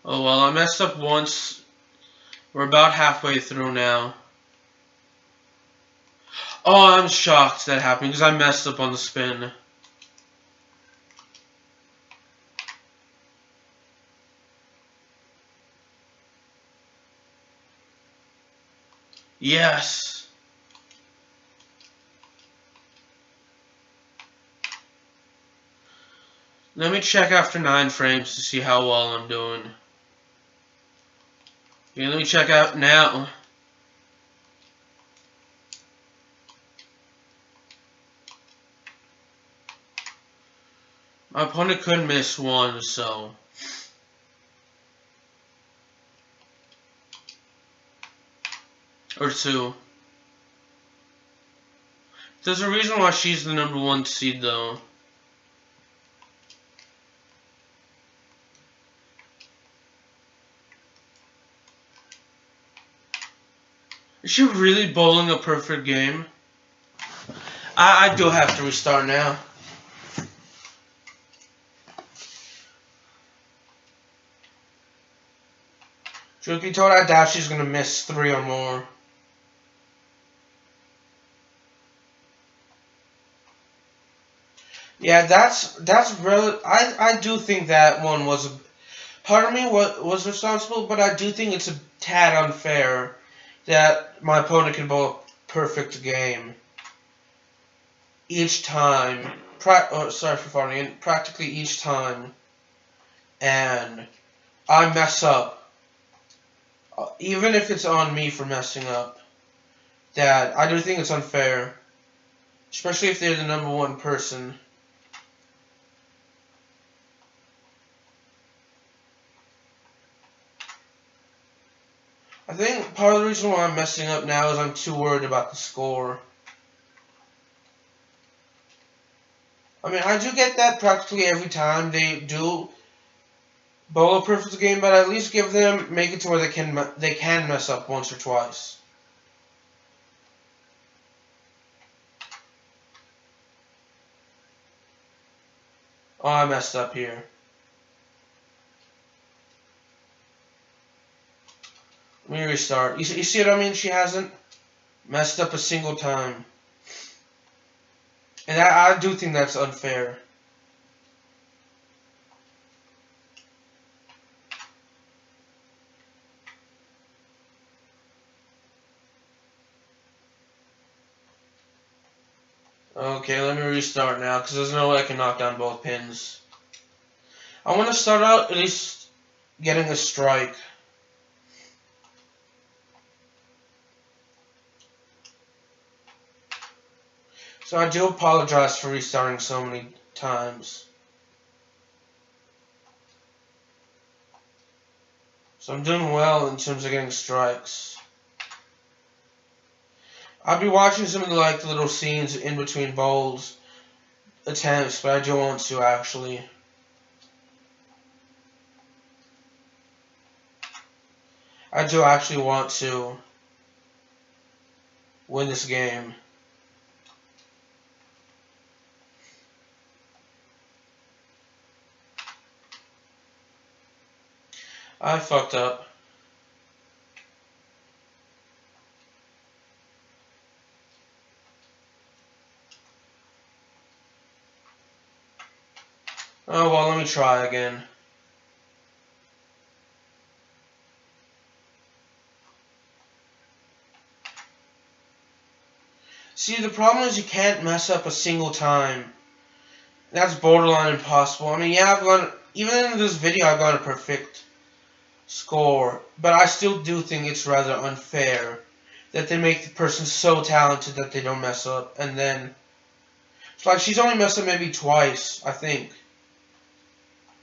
Oh well, I messed up once. We're about halfway through now. Oh, I'm shocked that happened because I messed up on the spin. Yes. Let me check after 9 frames to see how well I'm doing. Okay, let me check out now. My opponent could miss 1, so... Or 2. There's a reason why she's the #1 seed, though. Is she really bowling a perfect game? I do have to restart now. Truth be told, I doubt she's going to miss 3 or more. Yeah, that's really. I do think that one was. Part of me was responsible, but I do think it's a tad unfair that my opponent can bowl a perfect game each time. Sorry for farting in. Practically each time, and I mess up. Even if it's on me for messing up, that I do think it's unfair, especially if they're the #1 person. I think part of the reason why I'm messing up now is I'm too worried about the score. I mean, I do get that practically every time they do bowl a perfect game, but at least make it to where they can mess up once or twice. Oh, I messed up here. Let me restart. You see what I mean? She hasn't messed up a single time. And I do think that's unfair. Okay, let me restart now, because there's no way I can knock down both pins. I want to start out at least getting a strike. So I do apologize for restarting so many times. So I'm doing well in terms of getting strikes. I'll be watching some of the little scenes in between bowls attempts, but I do want to actually. I do actually want to win this game. I fucked up. Oh well, let me try again. See, the problem is you can't mess up a single time. That's borderline impossible. I mean, yeah, even in this video, I've got a perfect score, but I still do think it's rather unfair that they make the person so talented that they don't mess up, and then it's like she's only messed up maybe twice, I think,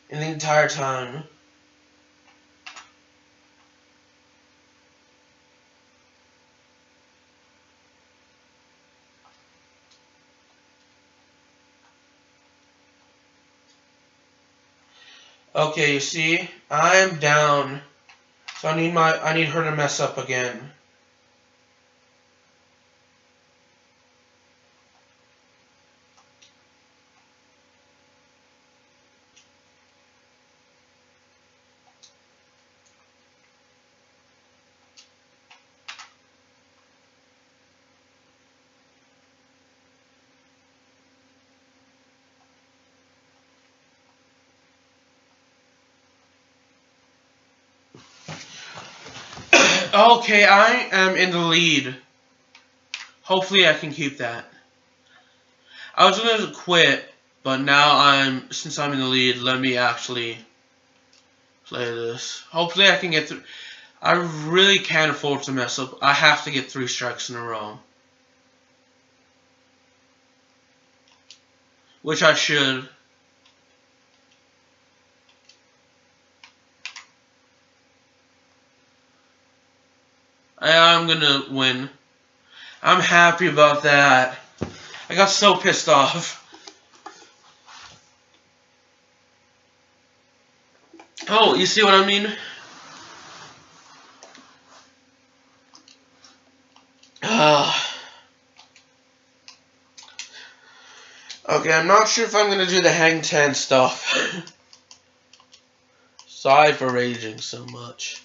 in the entire time. Okay, you see, I'm down, so I need her to mess up again. Okay, I am in the lead. Hopefully I can keep that. I was going to quit, but now since I'm in the lead, let me actually play this. Hopefully I can get through. I really can't afford to mess up. I have to get 3 strikes in a row. Which I should. I'm gonna win. I'm happy about that. I got so pissed off. Oh, you see what I mean? Okay, I'm not sure if I'm gonna do the hang 10 stuff. Sorry for raging so much.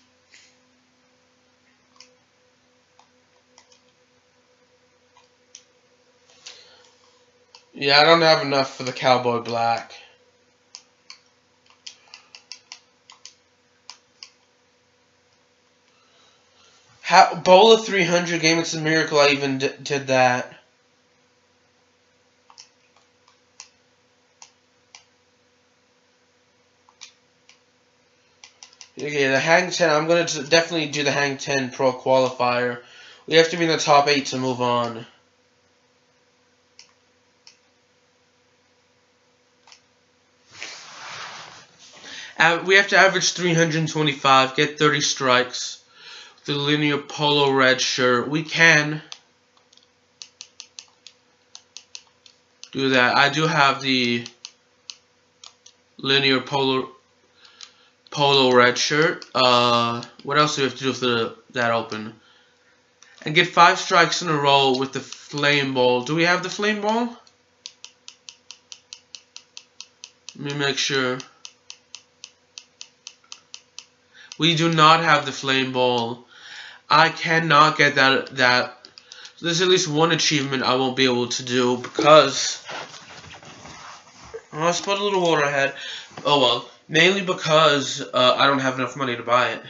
Yeah, I don't have enough for the Cowboy Black. Bowl of 300 game, it's a miracle I even did that. Okay, the hang 10, I'm going to definitely do the hang 10 pro qualifier. We have to be in the top 8 to move on. We have to average 325, get 30 strikes. The linear polo red shirt. We can do that. I do have the linear polo red shirt. What else do we have to do for that open? And get 5 strikes in a row with the flame ball. Do we have the flame ball? Let me make sure. We do not have the flame ball. I cannot get that. There's at least one achievement I won't be able to do because let's put a little water ahead. Oh well, mainly because I don't have enough money to buy it.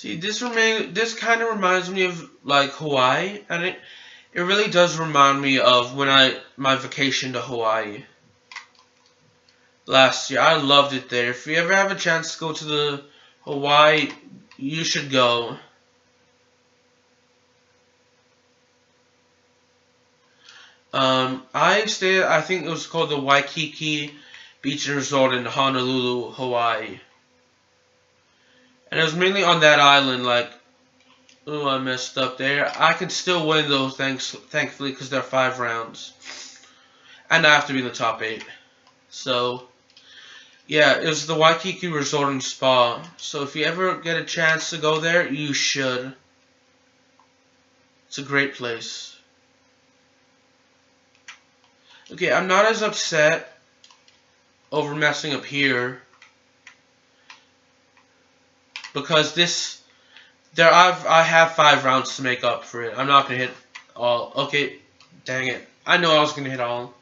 See, this kind of reminds me of like Hawaii, and it really does remind me of my vacation to Hawaii last year. I loved it there. If you ever have a chance to go to the Hawaii, you should go. I think it was called the Waikiki Beach and Resort in Honolulu, Hawaii. And it was mainly on that island, like, oh, I messed up there. I can still win those, thankfully, because they're 5 rounds. And I have to be in the top 8. So, yeah, it was the Waikiki Resort and Spa. So if you ever get a chance to go there, you should. It's a great place. Okay, I'm not as upset over messing up here, because I have 5 rounds to make up for it. I'm not gonna hit all. Okay, dang it. I know I was gonna hit all.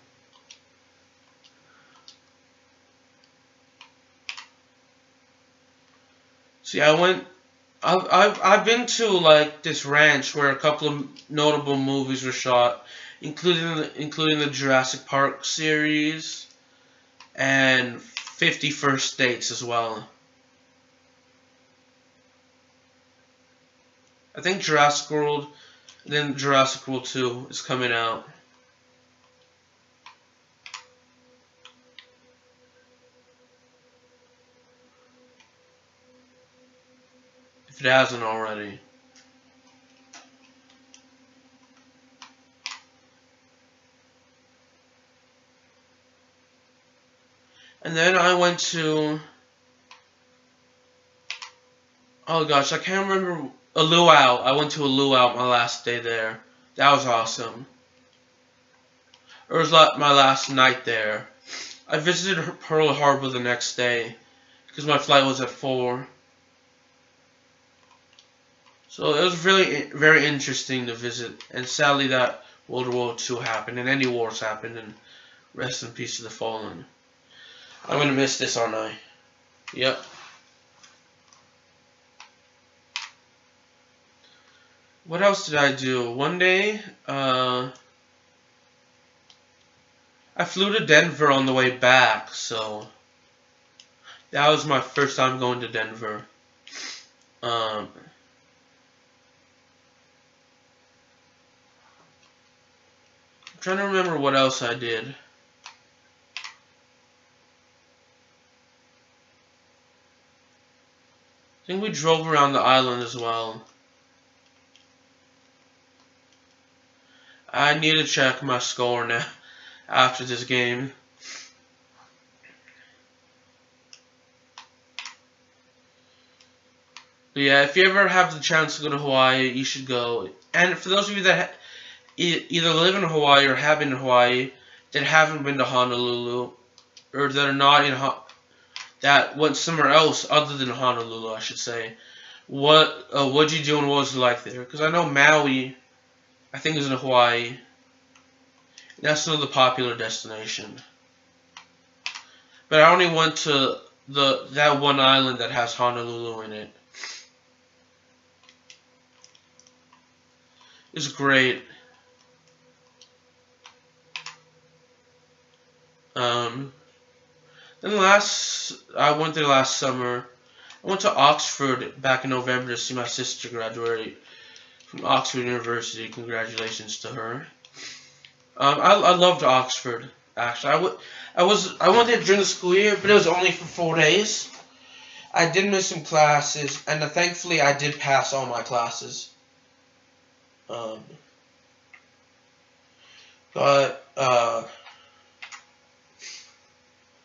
See, I've been to like this ranch where a couple of notable movies were shot, including the Jurassic Park series and 50 First Dates as well. I think Jurassic World, then Jurassic World 2 is coming out. If it hasn't already. And then I went to, oh gosh, I can't remember, a luau. I went to a luau my last day there. That was awesome. It was like my last night there. I visited Pearl Harbor the next day because my flight was at 4. So it was really very interesting to visit. And sadly that World War II happened, and any wars happened, and rest in peace to the fallen. I'm gonna miss this, aren't I? Yep. What else did I do? One day, I flew to Denver on the way back, so that was my first time going to Denver. I'm trying to remember what else I did. I think we drove around the island as well. I need to check my score now after this game. But yeah, if you ever have the chance to go to Hawaii, you should go. And for those of you that either live in Hawaii or have been in Hawaii that haven't been to Honolulu, or that are not in that went somewhere else other than Honolulu, I should say, what'd you do and what was it like there? Because I know Maui, I think, is in Hawaii. That's another popular destination. But I only went to that one island that has Honolulu in it. It's great. Then I went there last summer. I went to Oxford back in November to see my sister graduate from Oxford University. Congratulations to her. I loved Oxford, actually. I went there during the school year, but it was only for 4 days. I did miss some classes, and thankfully I did pass all my classes.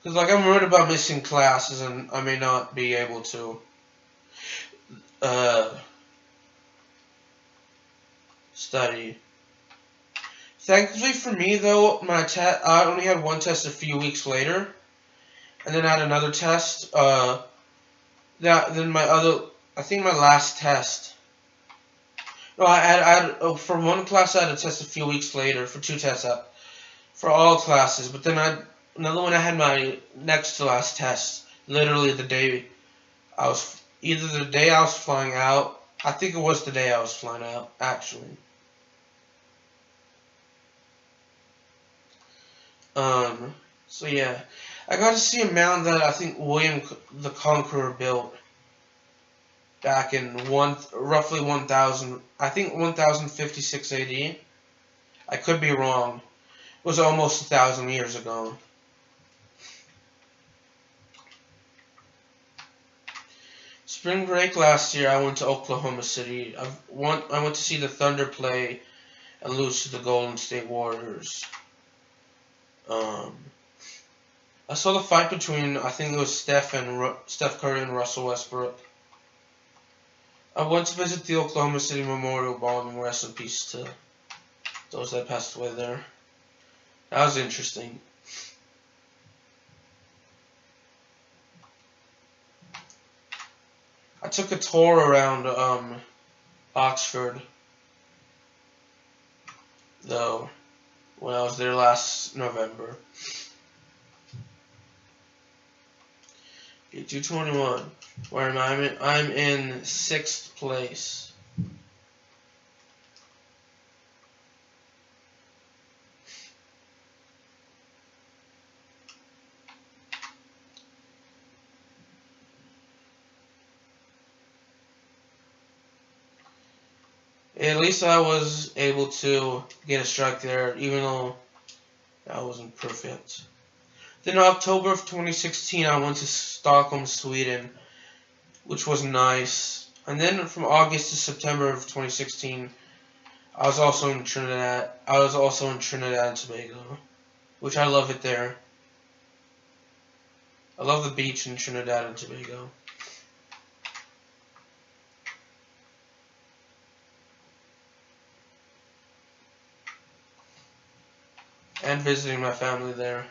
Because like I'm worried about missing classes, and I may not be able to study. Thankfully for me, though, I only had one test a few weeks later, and then I had another test. I think my last test. No, for one class I had a test a few weeks later. For 2 tests, for all classes. But then another one I had my next to last test, literally the day I was either the day I was flying out. I think it was the day I was flying out, actually. So yeah, I got to see a mountain that I think William the Conqueror built back in roughly 1000, I think 1056 AD. I could be wrong. It was almost 1,000 years ago. Spring break last year, I went to Oklahoma City. I went to see the Thunder play and lose to the Golden State Warriors. I saw the fight between, I think it was Steph Curry and Russell Westbrook. I went to visit the Oklahoma City Memorial Ballroom. Rest in peace to those that passed away there. That was interesting. I took a tour around Oxford, though, when I was there last November. 221. Where am I? I'm in 6th place. At least I was able to get a strike there, even though that wasn't perfect. Then in October of 2016, I went to Stockholm, Sweden, which was nice. And then from August to September of 2016, I was also in Trinidad. And Tobago, which I love it there. I love the beach in Trinidad and Tobago. And visiting my family there.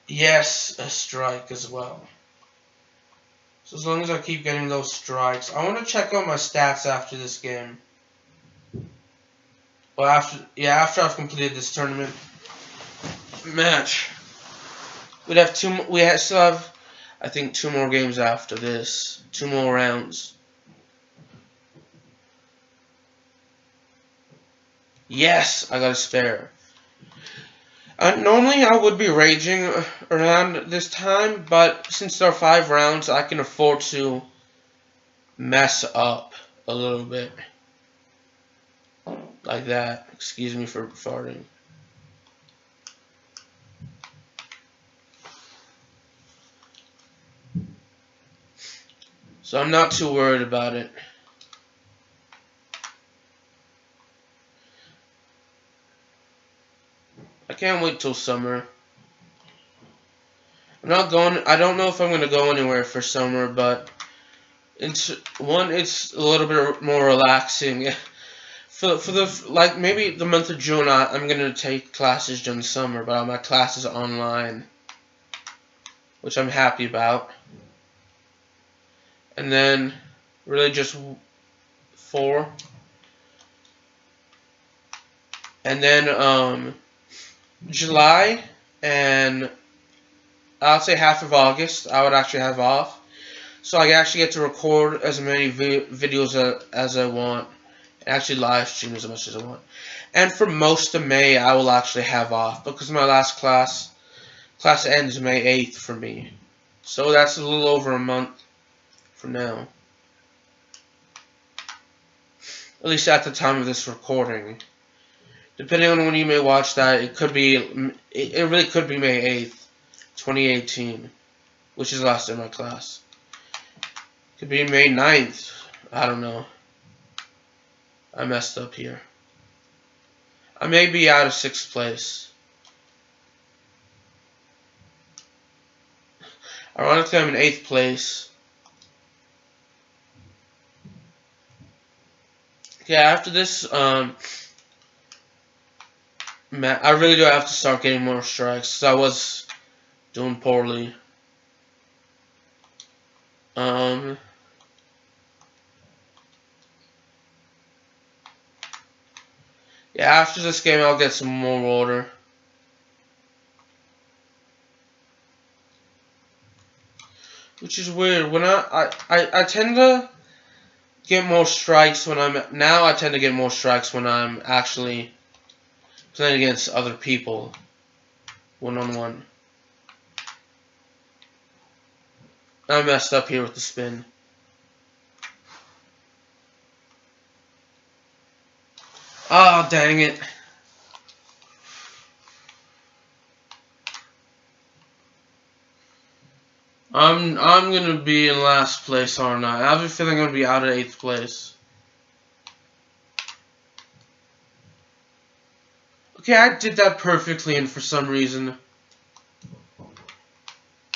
Yes, a strike as well. So as long as I keep getting those strikes, I want to check out my stats after this game. Well, after I've completed this tournament match, we still have, I think, 2 more games after this, 2 more rounds. Yes, I got a spare. Normally I would be raging around this time, but since there are 5 rounds, I can afford to mess up a little bit. Like that. Excuse me for farting. So I'm not too worried about it. I can't wait till summer. I don't know if I'm gonna go anywhere for summer, but it's a little bit more relaxing. Maybe the month of June, I'm gonna take classes during summer, but my class is online, which I'm happy about. And then really just 4, and then July and I'll say half of August I would actually have off, so I actually get to record as many videos as I want, and actually live stream as much as I want. And for most of May I will actually have off because my last class ends May 8th for me, so that's a little over a month from now, at least at the time of this recording. Depending on when you may watch that, it really could be May 8th, 2018, which is the last day of my class. Could be May 9th. I don't know. I messed up here. I may be out of 6th place. Ironically, I'm in 8th place. Yeah, after this, I really do have to start getting more strikes, because I was doing poorly. Yeah, after this game, I'll get some more water. which is weird. When I tend to get more strikes when I tend to get more strikes when I'm actually playing against other people, one-on-one. I messed up here with the spin. Oh, dang it. I'm gonna be in last place, aren't I? I have a feeling I'm gonna be out of 8th place. Okay, I did that perfectly, and for some reason,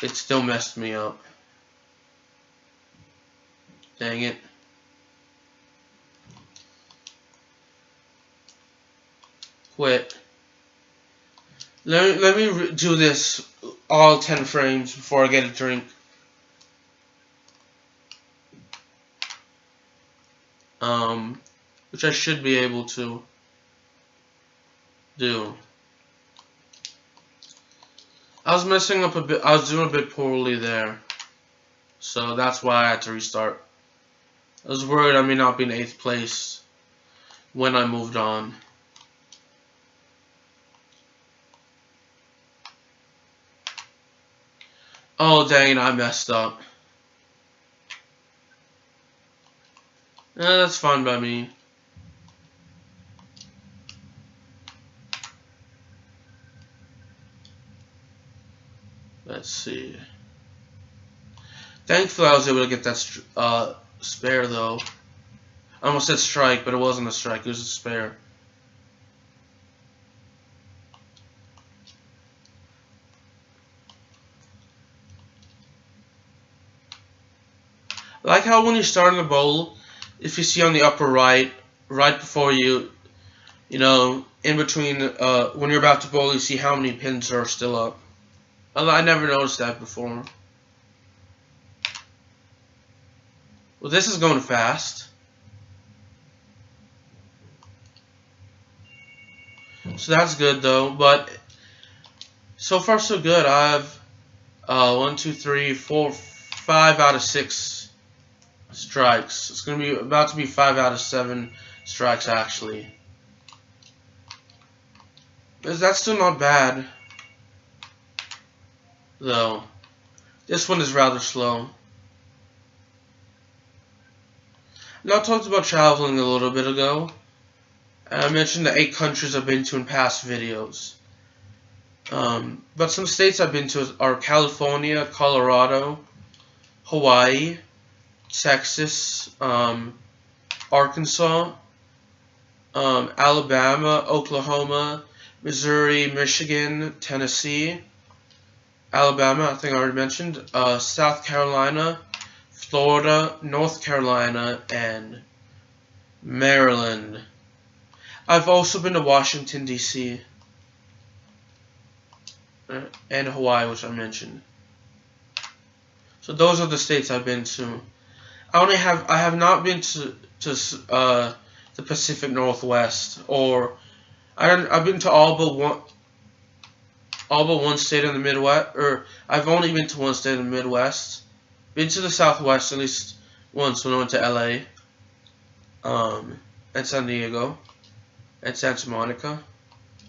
it still messed me up. Dang it. Quit. Let me do this all 10 frames before I get a drink. Which I should be able to do. I was messing up a bit. I was doing a bit poorly there, so that's why I had to restart. I was worried I may not be in 8th place when I moved on. Oh, dang it, I messed up. That's fine by me. Let's see. Thankfully, I was able to get that spare, though. I almost said strike, but it wasn't a strike. It was a spare. I like how when you start in the bowl, if you see on the upper right before you know, in between, when you're about to bowl, you see how many pins are still up. I never noticed that before. Well, this is going fast. So that's good, though. But so far, so good. I have 1, 2, 3, 4, 5 out of 6 strikes. It's going to be about to be 5 out of 7 strikes, actually. That's still not bad, though. This one is rather slow. Now, I talked about traveling a little bit ago. And I mentioned the 8 countries I've been to in past videos. But some states I've been to are California, Colorado, Hawaii, Texas, Arkansas, Alabama, Oklahoma, Missouri, Michigan, Tennessee, Alabama, I think I already mentioned, South Carolina, Florida, North Carolina, and Maryland. I've also been to Washington, D.C. and Hawaii, which I mentioned. So those are the states I've been to. I have not been to the Pacific Northwest, or I've been to all but one state in the Midwest, or I've only been to one state in the Midwest. Been to the Southwest at least once when I went to LA, and San Diego, and Santa Monica.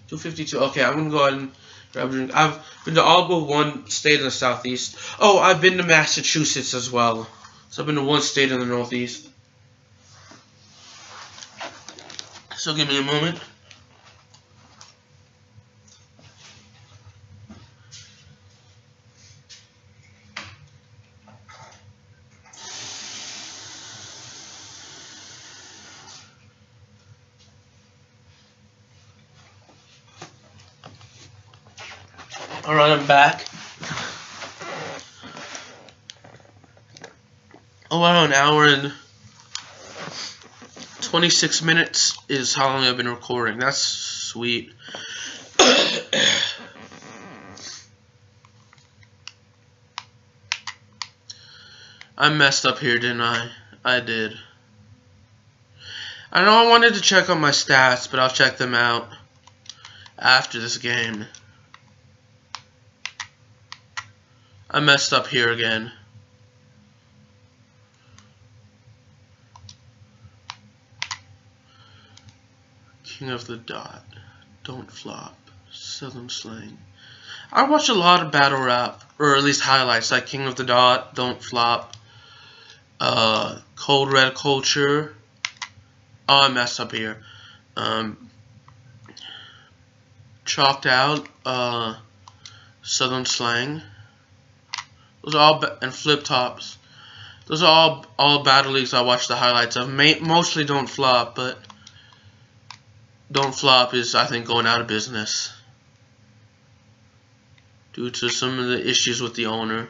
252. Okay, I'm gonna go ahead and grab a drink. I've been to all but one state in the Southeast. Oh, I've been to Massachusetts as well. So I've been to one state in the Northeast. So give me a moment. Alright, I'm back. Oh wow, an hour and 26 minutes is how long I've been recording. That's sweet. I messed up here, didn't I? I did. I know I wanted to check on my stats, but I'll check them out after this game. I messed up here again. King of the Dot, Don't Flop, Southern Slang. I watch a lot of battle rap, or at least highlights, like King of the Dot, Don't Flop, Cold Red Culture. Oh, I messed up here. Chalked Out, Southern Slang. Those are all, and Flip Tops. Those are all battle leagues I watch the highlights of. Mostly Don't Flop, but Don't Flop is, I think, going out of business due to some of the issues with the owner.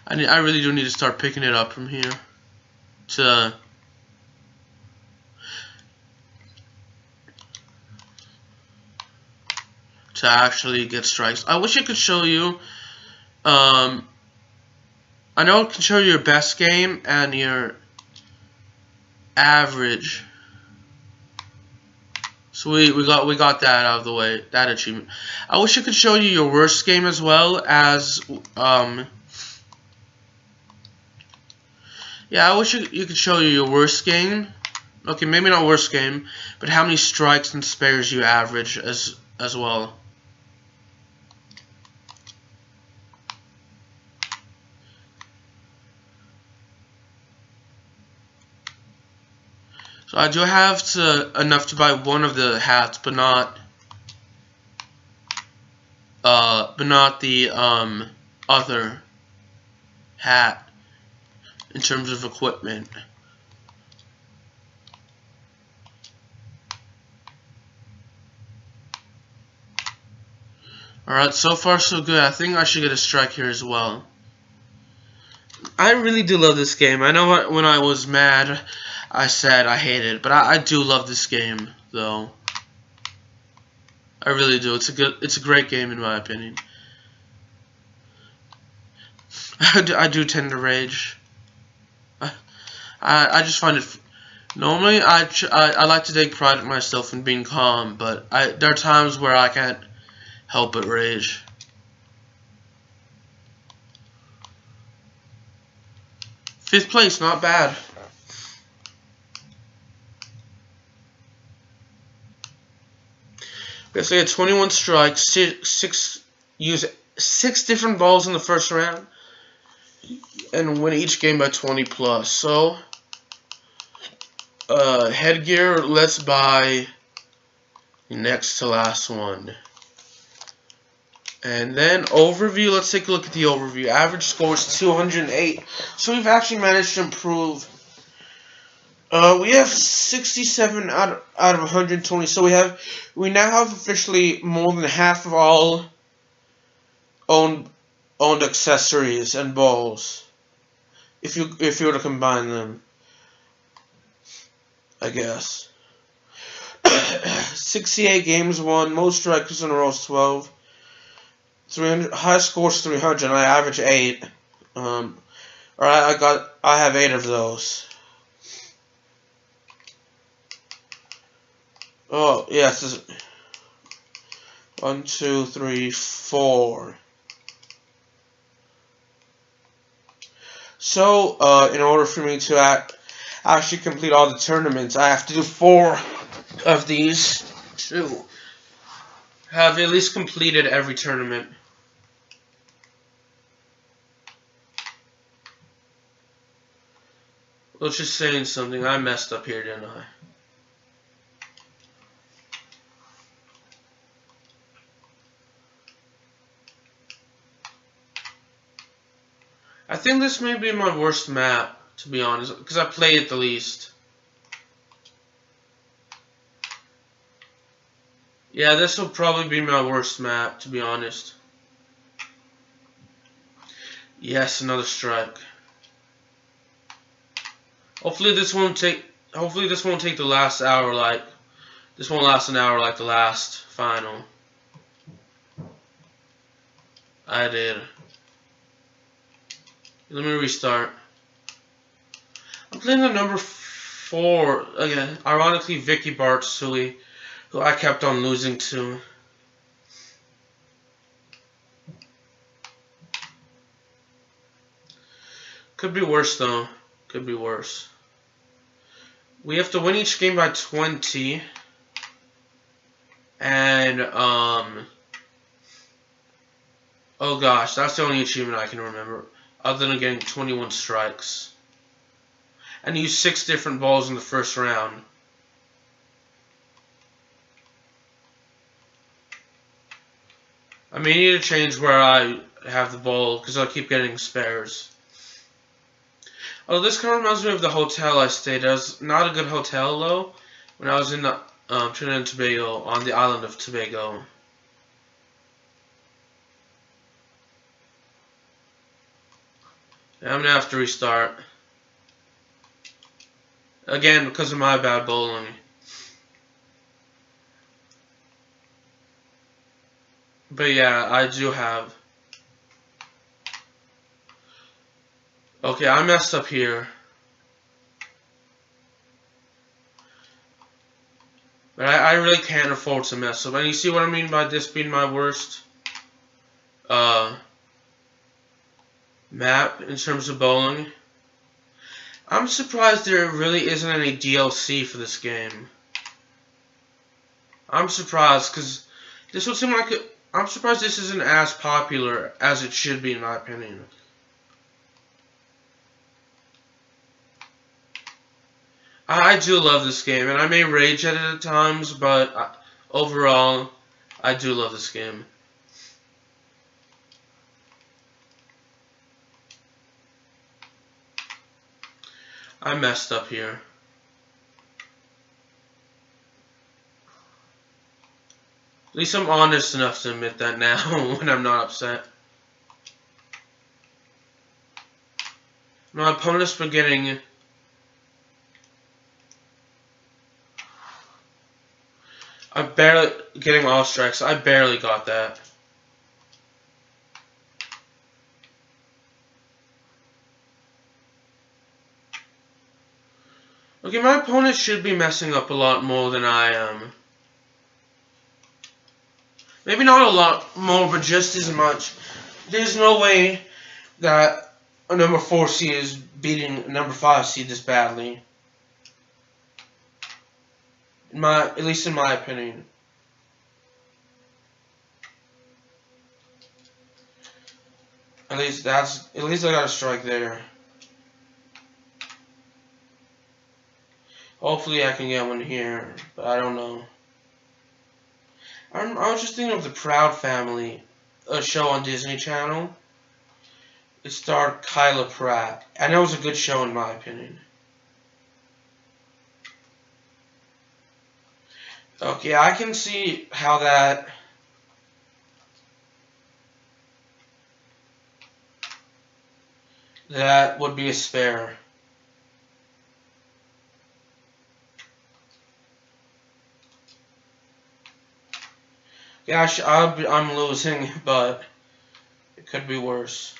I really do need to start picking it up from here to actually get strikes. I wish I could show you. I know it can show you your best game and your average. So we got that out of the way, that achievement. I wish I could show you your worst game as well as yeah, I wish you could show you your worst game. Okay, maybe not worst game, but how many strikes and spares you average as well. So I do have enough to buy one of the hats, but not the other hat in terms of equipment. Alright, so far so good. I think I should get a strike here as well. I really do love this game. I know when I was mad, I said I hated it, but I do love this game, though. I really do. It's a great game in my opinion. I do tend to rage. I just find it. Normally, I like to take pride in myself in being calm, but there are times where I can't help but rage. Fifth place, not bad. Okay, so I had 21 strikes, use 6 different balls in the first round, and win each game by 20 plus. So, headgear, let's buy the next to last one. And then overview, let's take a look at the overview. Average score is 208. So we've actually managed to improve. We have 67 out of 120. So we now have officially more than half of all owned accessories and balls. If you were to combine them, I guess. 68 games won, most strikers in a row is 12. 300 high scores 300. And I average 8. I have 8 of those. Oh yes, 1, 2, 3, 4. So in order for me to actually complete all the tournaments, I have to do 4 of these to have at least completed every tournament. Let's just saying something. I messed up here, didn't I? I think this may be my worst map, to be honest, because I play it the least. Yeah, this will probably be my worst map, to be honest. Yes, another strike. Hopefully this won't take the last hour like this won't last an hour like the last final. I did. Let me restart. I'm playing the number 4 again. Ironically, Vicky Bartsui, who I kept on losing to. Could be worse though. Could be worse. We have to win each game by 20. And, oh gosh, that's the only achievement I can remember. Other than getting 21 strikes. And use 6 different balls in the first round. I may need to change where I have the ball, because I'll keep getting spares. Oh, this kind of reminds me of the hotel I stayed at. It was not a good hotel, though, when I was in the, Trinidad and Tobago, on the island of Tobago. And I'm going to have to restart. Again, because of my bad bowling. But yeah, I do have. Okay, I messed up here. But I really can't afford to mess up. And you see what I mean by this being my worst map in terms of bowling? I'm surprised there really isn't any DLC for this game. I'm surprised, because this would seem like I'm surprised this isn't as popular as it should be, in my opinion. I do love this game, and I may rage at it at times, but overall, I do love this game. I messed up here. At least I'm honest enough to admit that now when I'm not upset. My opponent's been getting getting all strikes. I barely got that. Okay, my opponent should be messing up a lot more than I am. Maybe not a lot more, but just as much. There's no way that a number 4 seed is beating a number 5 seed this badly. At least in my opinion. At least I got a strike there. Hopefully I can get one here, but I don't know. I was just thinking of the Proud Family, a show on Disney Channel. It starred Kyla Pratt. I know it was a good show in my opinion. Okay, I can see how that would be a spare. Yeah, I'm losing, but it could be worse.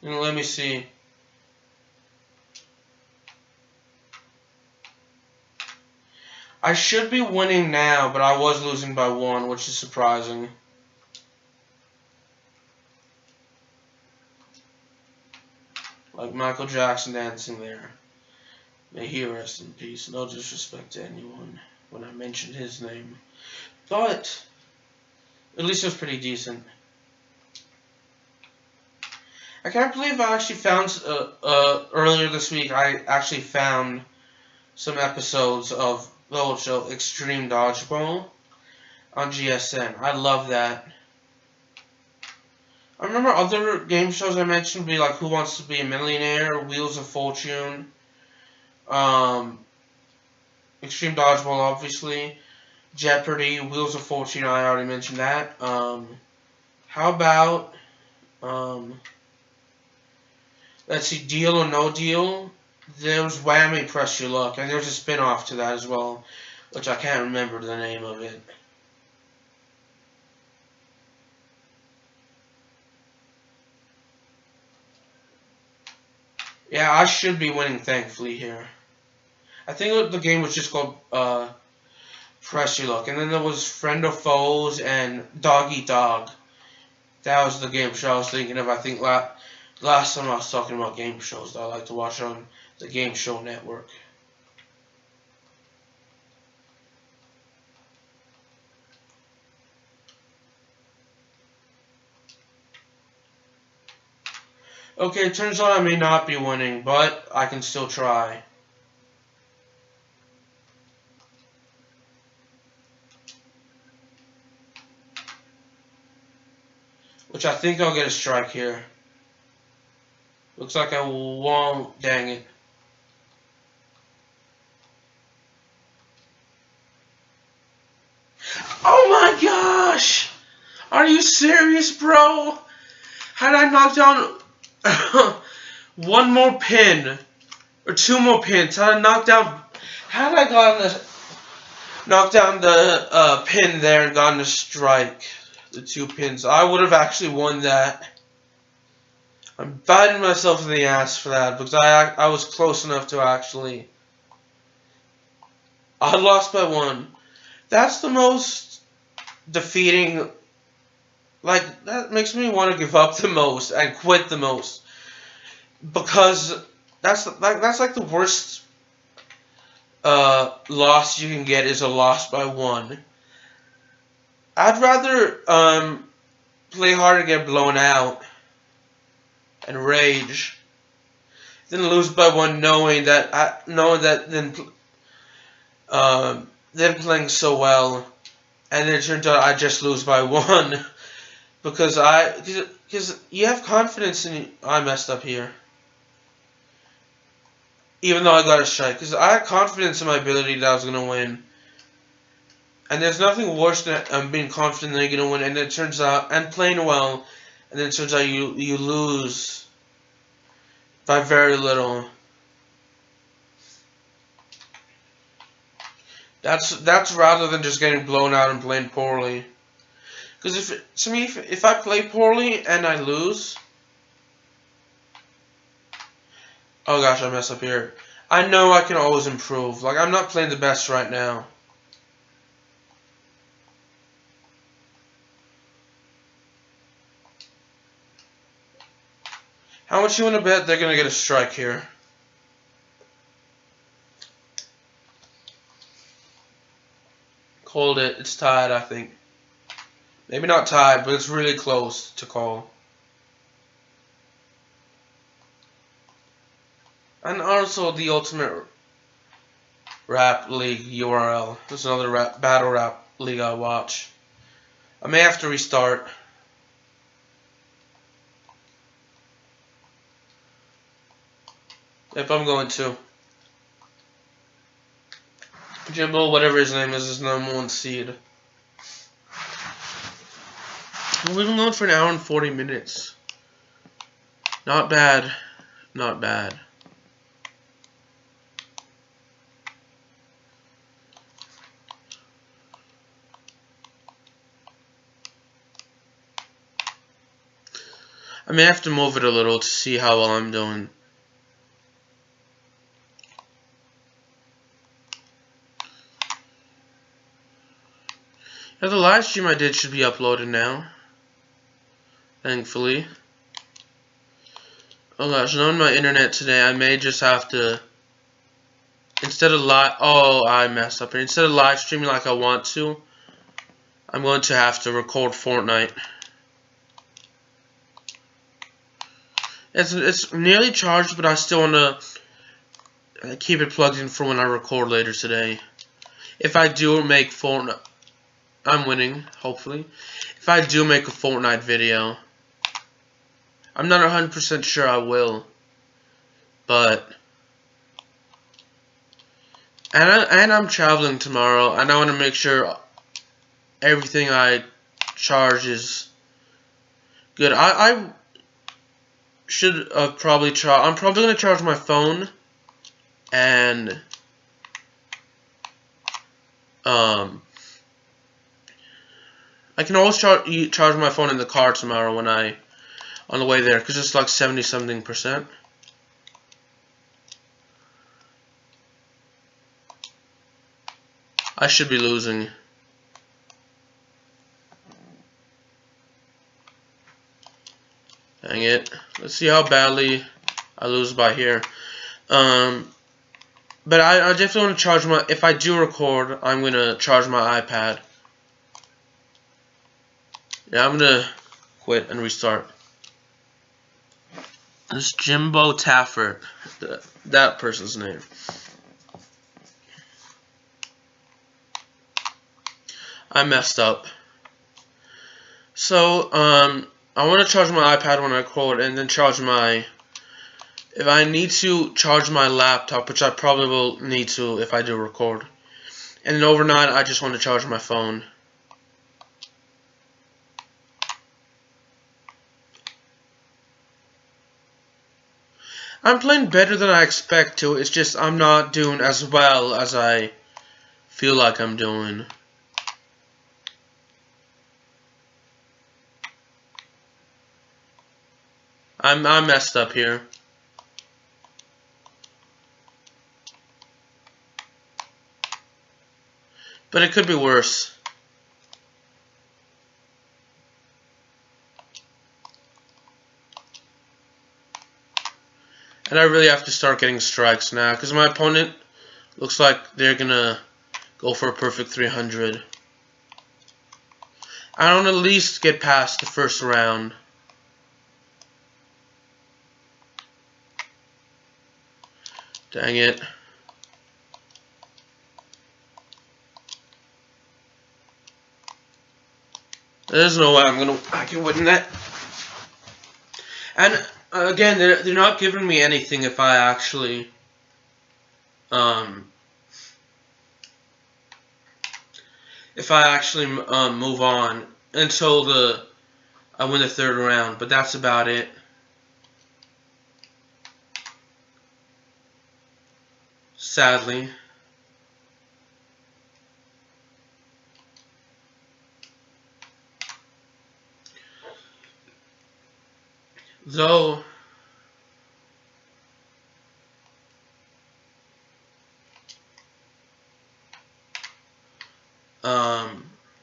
And let me see. I should be winning now, but I was losing by 1, which is surprising. Like Michael Jackson dancing there. May he rest in peace. No disrespect to anyone when I mentioned his name. But at least it was pretty decent. I can't believe I actually found, earlier this week, I actually found some episodes of the old show Extreme Dodgeball on GSN. I love that. I remember other game shows I mentioned would be like Who Wants to Be a Millionaire, Wheels of Fortune, Extreme Dodgeball, obviously, Jeopardy, Wheels of Fortune, I already mentioned that. How about, let's see, Deal or No Deal? There's Whammy, Press Your Luck, and there's a spin-off to that as well, which I can't remember the name of it. Yeah, I should be winning, thankfully, here. I think the game was just called Press Your Luck. And then there was Friend or Foes and Dog Eat Dog. That was the game show I was thinking of, I think, Last time I was talking about game shows that I like to watch on the Game Show Network. Okay, it turns out I may not be winning, but I can still try. Which I think I'll get a strike here. Looks like I won't. Dang it. Oh my gosh! Are you serious, bro? Had I knocked down one more pin, or two more pins, had I knocked down, had I knocked down the pin there and gotten a strike, the two pins, I would have actually won that. I'm biting myself in the ass for that because I was close enough to actually. I lost by one. That's the most defeating. Like, that makes me want to give up the most and quit the most, because that's like the worst loss you can get is a loss by one. I'd rather play hard and get blown out and rage than lose by one, knowing that them playing so well, and it turns out I just lose by one. Because you have confidence in. I messed up here. Even though I got a strike, because I had confidence in my ability that I was gonna win. And there's nothing worse than being confident that you're gonna win, and it turns out, and playing well, and then it turns out you lose by very little. That's rather than just getting blown out and playing poorly. Because if I play poorly and I lose, oh gosh, I messed up here. I know I can always improve. Like, I'm not playing the best right now. How much you want to bet they're gonna get a strike here? Called it. It's tied, I think. Maybe not tied, but it's really close to call. And also the Ultimate Rap League URL. There's another battle rap league I watch. I may have to restart. Yep, I'm going to. Jimbo, whatever his name is number one seed. We've been going for an hour and 40 minutes. Not bad. Not bad. I may have to move it a little to see how well I'm doing. Yeah, the live stream I did should be uploaded now. Thankfully. Oh gosh, knowing my internet today, I may just have to, instead of I messed up here. Instead of live streaming like I want to, I'm going to have to record Fortnite. It's nearly charged, but I still want to keep it plugged in for when I record later today. If I do make Fortnite, I'm winning, hopefully. If I do make a Fortnite video, I'm not 100% sure I will, but and I'm traveling tomorrow, and I want to make sure everything I charge is good. I should probably charge. I'm probably gonna charge my phone, and I can always charge my phone in the car tomorrow when on the way there, because it's like 70-something%. I should be losing. Dang it. Let's see how badly I lose by here. But I definitely want to charge my... If I do record, I'm going to charge my iPad. Yeah, I'm going to quit and restart. This Jimbo Taffert. That person's name. I messed up. So, I want to charge my iPad when I record, and then charge my... If I need to charge my laptop, which I probably will need to if I do record. And then overnight, I just want to charge my phone. I'm playing better than I expect to. It's just I'm not doing as well as I feel like I'm doing. I messed up here. But it could be worse. And I really have to start getting strikes now, because my opponent looks like they're gonna go for a perfect 300. I don't at least get past the first round. Dang it. There's no way I can win that. And again, they're not giving me anything if I actually move on until I win the third round. But that's about it. Sadly.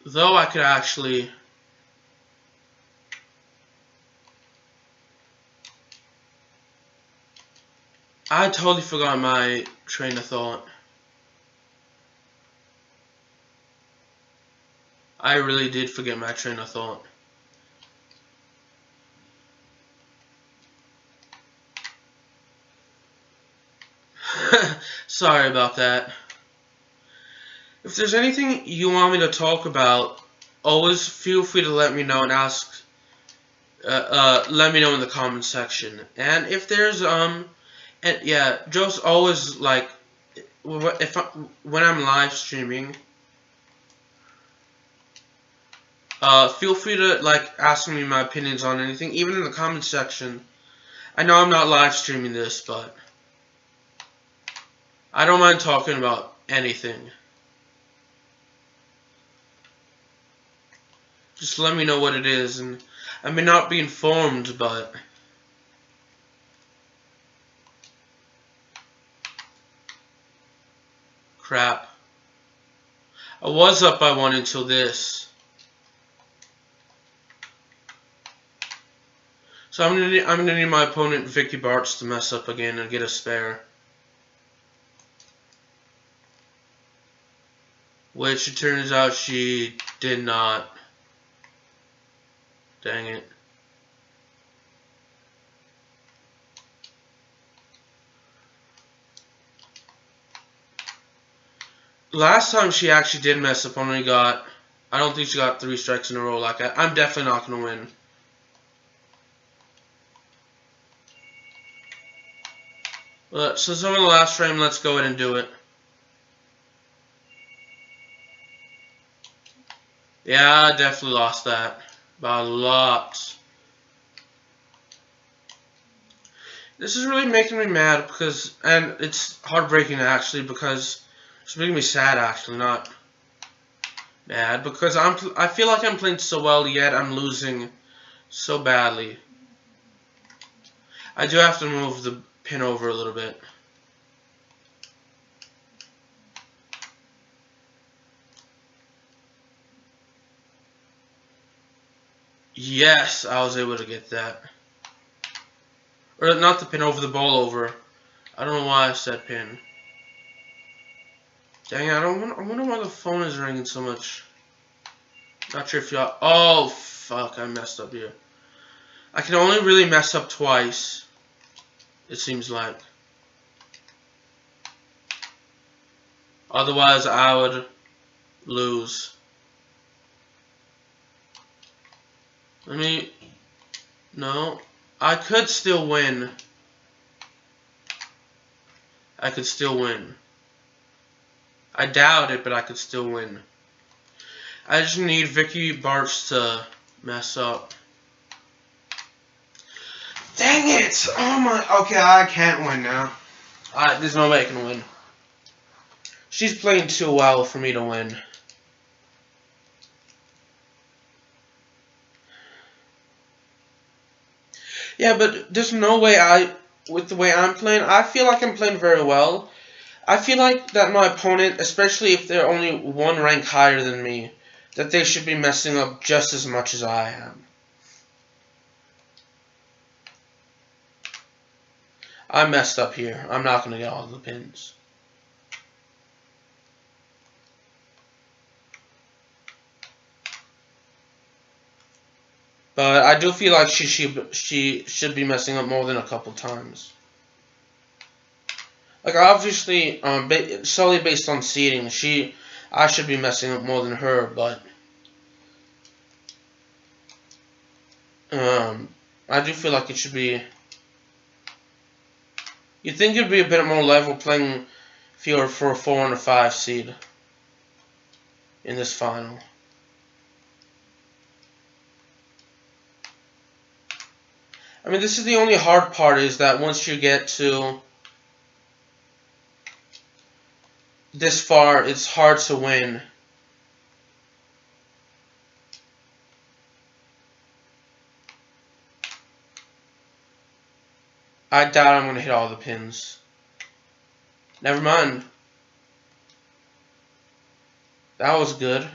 Though I could actually I totally forgot my train of thought. I really did forget my train of thought. Sorry about that. If there's anything you want me to talk about, always feel free to let me know and ask. Let me know in the comment section. And if there's and yeah, just always like when I'm live streaming, feel free to like ask me my opinions on anything, even in the comment section. I know I'm not live streaming this, but I don't mind talking about anything. Just let me know what it is, and I may not be informed, but crap. I was up by 1 until this. So I'm gonna need my opponent Vicky Bartz to mess up again and get a spare. Which it turns out she did not. Dang it. Last time she actually did mess up, only got, I don't think she got 3 strikes in a row. Like I'm definitely not gonna win. But since I'm in the last frame, let's go ahead and do it. Yeah, I definitely lost that by a lot. This is really making me mad because, and it's heartbreaking actually, because it's making me sad actually, not mad, because I feel like I'm playing so well, yet I'm losing so badly. I do have to move the pin over a little bit. Yes, I was able to get that. Or not the pin, over the ball over. I don't know why I said pin. Dang, I wonder why the phone is ringing so much. Not sure if y'all... Oh, fuck, I messed up here. I can only really mess up twice, it seems like. Otherwise, I would lose. Let me... No. I could still win. I could still win. I doubt it, but I could still win. I just need Vicky Bartz to mess up. Dang it! Oh my... Okay, I can't win now. There's no way I can win. She's playing too well for me to win. Yeah, but there's no way with the way I'm playing, I feel like I'm playing very well. I feel like that my opponent, especially if they're only one rank higher than me, that they should be messing up just as much as I am. I messed up here. I'm not going to get all the pins. But I do feel like she should be messing up more than a couple times. Like, obviously, solely based on seeding, I should be messing up more than her, but I do feel like it should be... You'd think it'd be a bit more level playing field for a 4 and a 5 seed in this final. I mean, this is the only hard part, is that once you get to this far, it's hard to win. I doubt I'm going to hit all the pins. Never mind. That was good.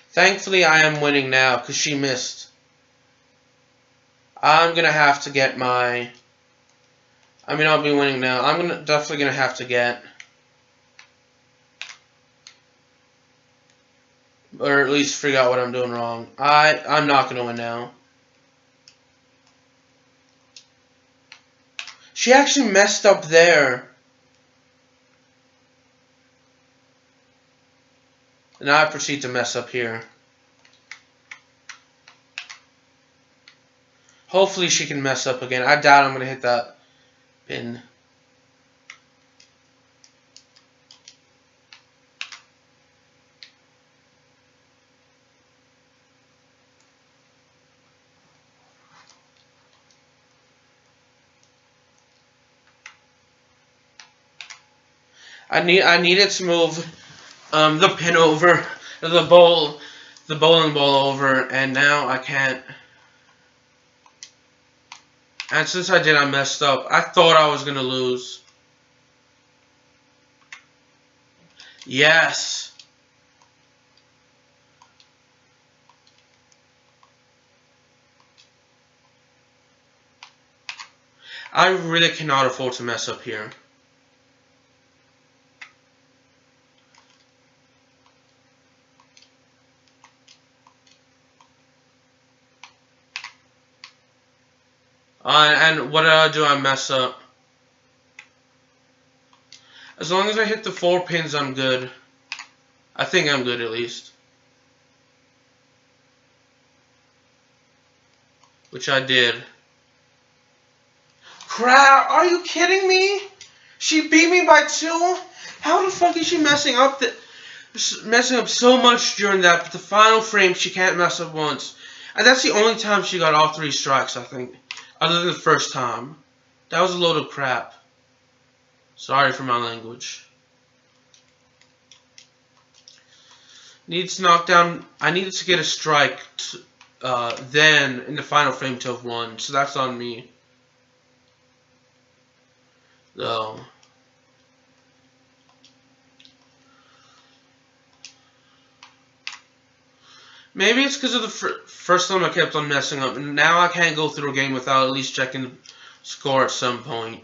Thankfully, I am winning now because she missed. I'm going to have to get my... I mean, I'll be winning now. I'm definitely going to have to get... Or at least figure out what I'm doing wrong. I'm not going to win now. She actually messed up there. And now I proceed to mess up here. Hopefully she can mess up again. I doubt I'm going to hit that pin. I needed to move the pin over, the bowling ball over, and now I can't. And since I did, I messed up. I thought I was gonna lose. Yes. I really cannot afford to mess up here. And what did I do? I mess up. As long as I hit the 4 pins, I'm good. I think I'm good at least. Which I did. Crap! Are you kidding me? She beat me by 2? How the fuck is she messing up so much during that, but the final frame she can't mess up once. And that's the only time she got all 3 strikes, I think. Other than the first time. That was a load of crap. Sorry for my language. Needs to knock down... I needed to get a strike then in the final frame to have won. So that's on me. Though. Maybe it's because of the first time I kept on messing up, and now I can't go through a game without at least checking the score at some point,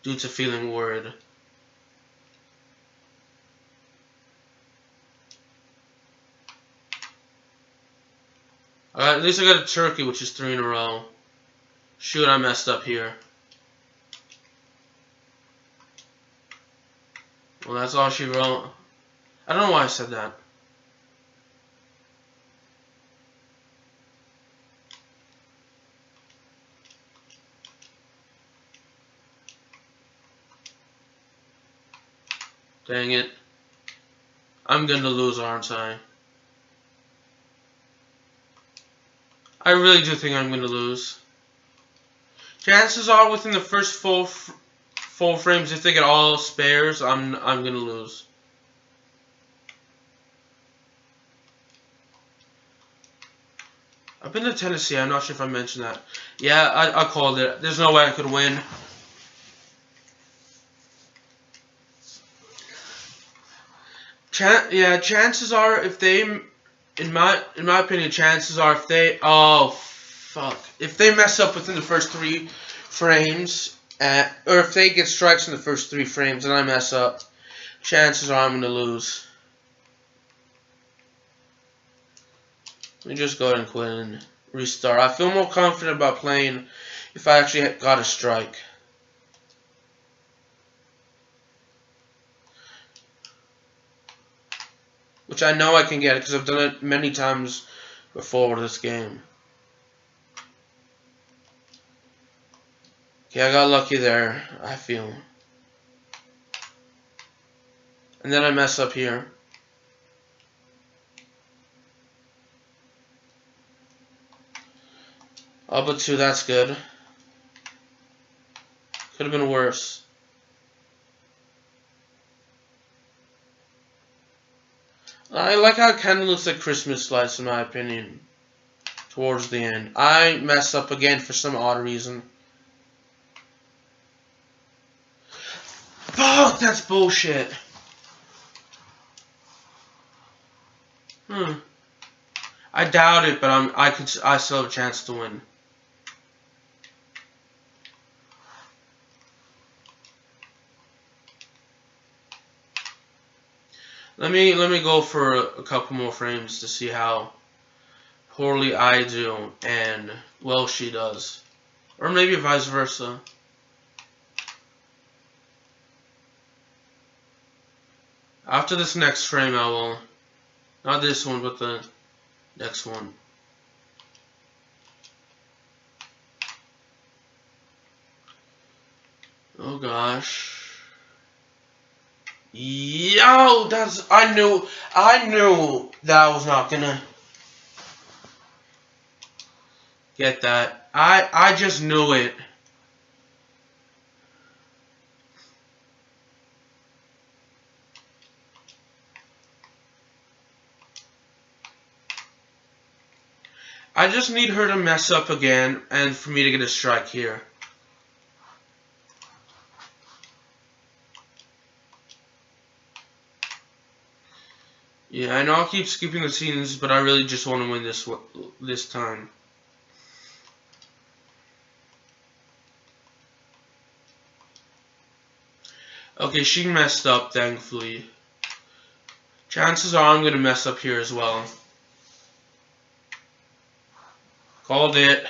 due to feeling worried. At least I got a turkey, which is 3 in a row. Shoot, I messed up here. Well, that's all she wrote. I don't know why I said that. Dang it. I'm gonna lose, aren't I? I really do think I'm gonna lose. Chances are within the first four frames, if they get all spares, I'm gonna lose. I've been to Tennessee. I'm not sure if I mentioned that. Yeah, I called it. There's no way I could win. Yeah, chances are if they, in my opinion, chances are if they, if they mess up within the first 3 frames, or if they get strikes in the first 3 frames and I mess up, chances are I'm gonna lose. Let me just go ahead and quit and restart. I feel more confident about playing if I actually got a strike. Which I know I can get because I've done it many times before with this game. Okay, I got lucky there, I feel. And then I mess up here. Oh, but 2, that's good. Could have been worse. I like how it kind of looks like Christmas lights in my opinion. Towards the end. I messed up again for some odd reason. Fuck, that's bullshit. I doubt it, but I still have a chance to win. Let me go for a couple more frames to see how poorly I do and well she does. Or maybe vice versa. After this next frame I will, not this one but the next one. Oh gosh. Yo, I knew that I was not gonna get that. I just knew it. I just need her to mess up again and for me to get a strike here. Yeah, I know I'll keep skipping the scenes, but I really just want to win this time. Okay, she messed up, thankfully. Chances are I'm going to mess up here as well. Called it.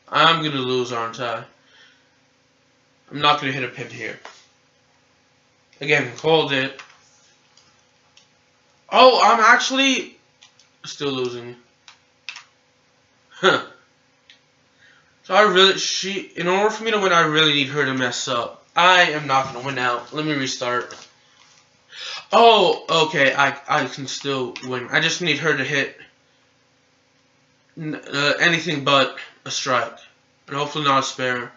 I'm going to lose, aren't I? I'm not going to hit a pin here. Again, called it. Oh, I'm actually still losing. Huh. So in order for me to win, I really need her to mess up. I am not going to win out. Let me restart. Oh, okay, I can still win. I just need her to hit anything but a strike. And hopefully not a spare.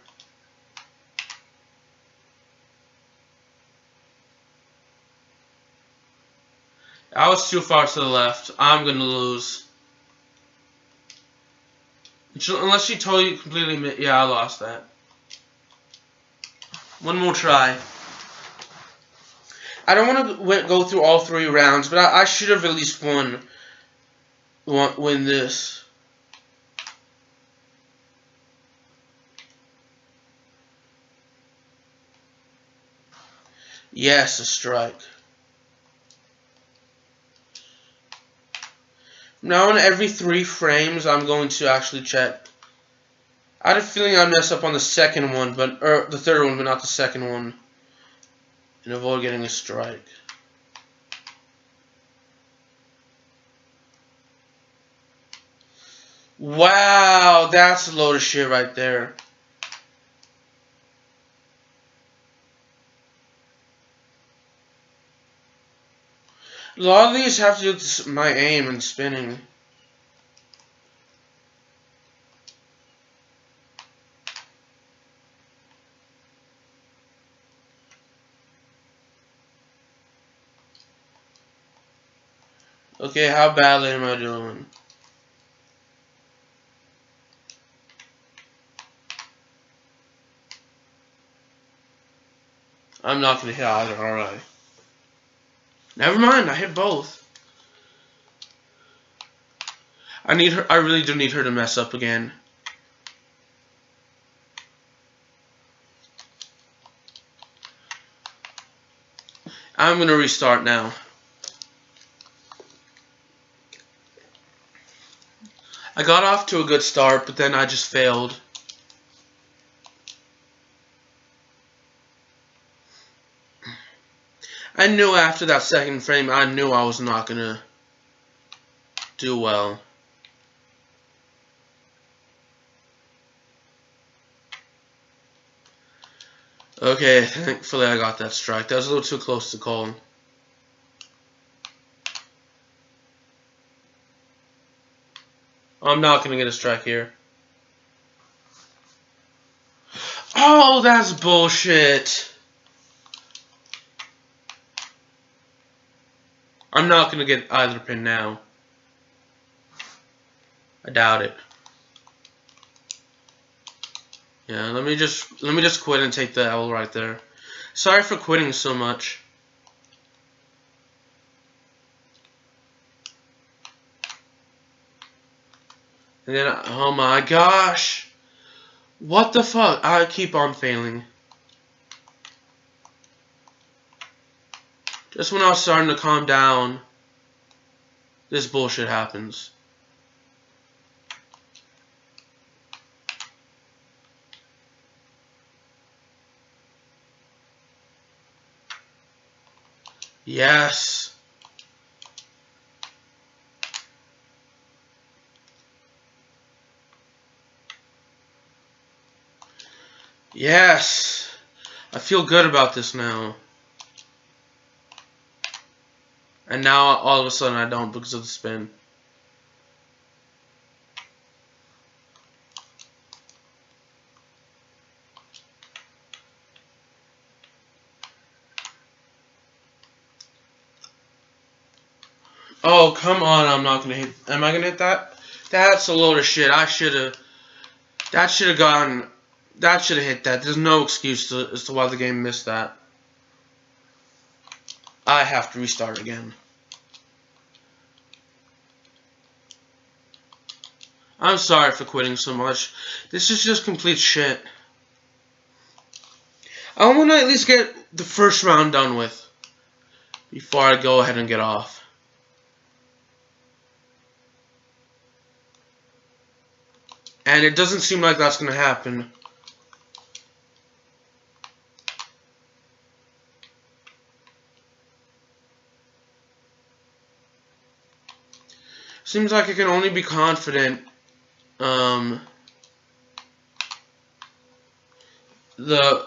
I was too far to the left. I'm going to lose. Unless she totally completely... Yeah, I lost that. One more try. I don't want to go through all 3 rounds, but I should have at least win this. Yes, a strike. Now in every 3 frames, I'm going to actually check. I had a feeling I'd mess up on the second one, or the third one, but not the second one, and avoid getting a strike. Wow, that's a load of shit right there. A lot of these have to do with my aim and spinning. Okay, how badly am I doing? I'm not gonna hit either, alright. Never mind, I hit both. I really do need her to mess up again. I'm gonna restart now. I got off to a good start, but then I just failed. I knew after that second frame, I knew I was not gonna do well. Okay, thankfully I got that strike. That was a little too close to call. I'm not gonna get a strike here. Oh, that's bullshit. I'm not gonna get either pin now. I doubt it. Yeah, let me just quit and take the L right there. Sorry for quitting so much. And then, oh my gosh. What the fuck? I keep on failing. Just when I was starting to calm down, this bullshit happens. Yes. Yes. I feel good about this now. And now all of a sudden I don't because of the spin. Oh, come on, I'm not gonna hit. Am I gonna hit that? That's a load of shit. That should have hit that. There's no excuse as to why the game missed that. I have to restart again. I'm sorry for quitting so much. This is just complete shit. I want to at least get the first round done with before I go ahead and get off. And it doesn't seem like that's going to happen. Seems like I can only be confident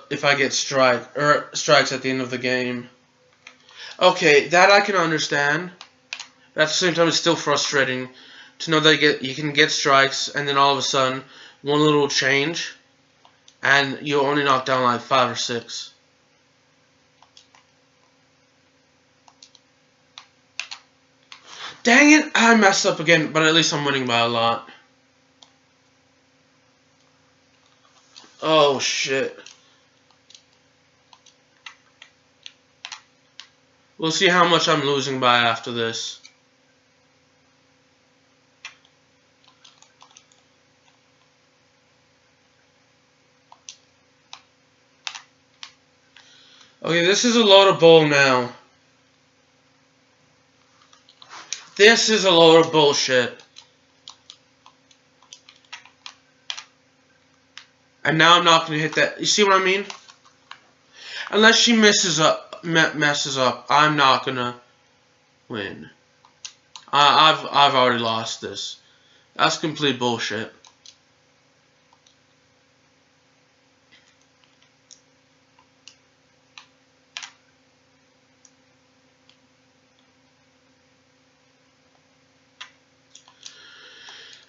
if I get strikes at the end of the game. Okay, that I can understand. But at the same time, it's still frustrating to know that you can get strikes, and then all of a sudden, one little change, and you only knock down like 5 or 6. Dang it, I messed up again, but at least I'm winning by a lot. Oh, shit. We'll see how much I'm losing by after this. Okay, this is a load of bull now. This is a load of bullshit. And now I'm not going to hit that. You see what I mean? Unless she messes up, I'm not going to win. I've already lost this. That's complete bullshit.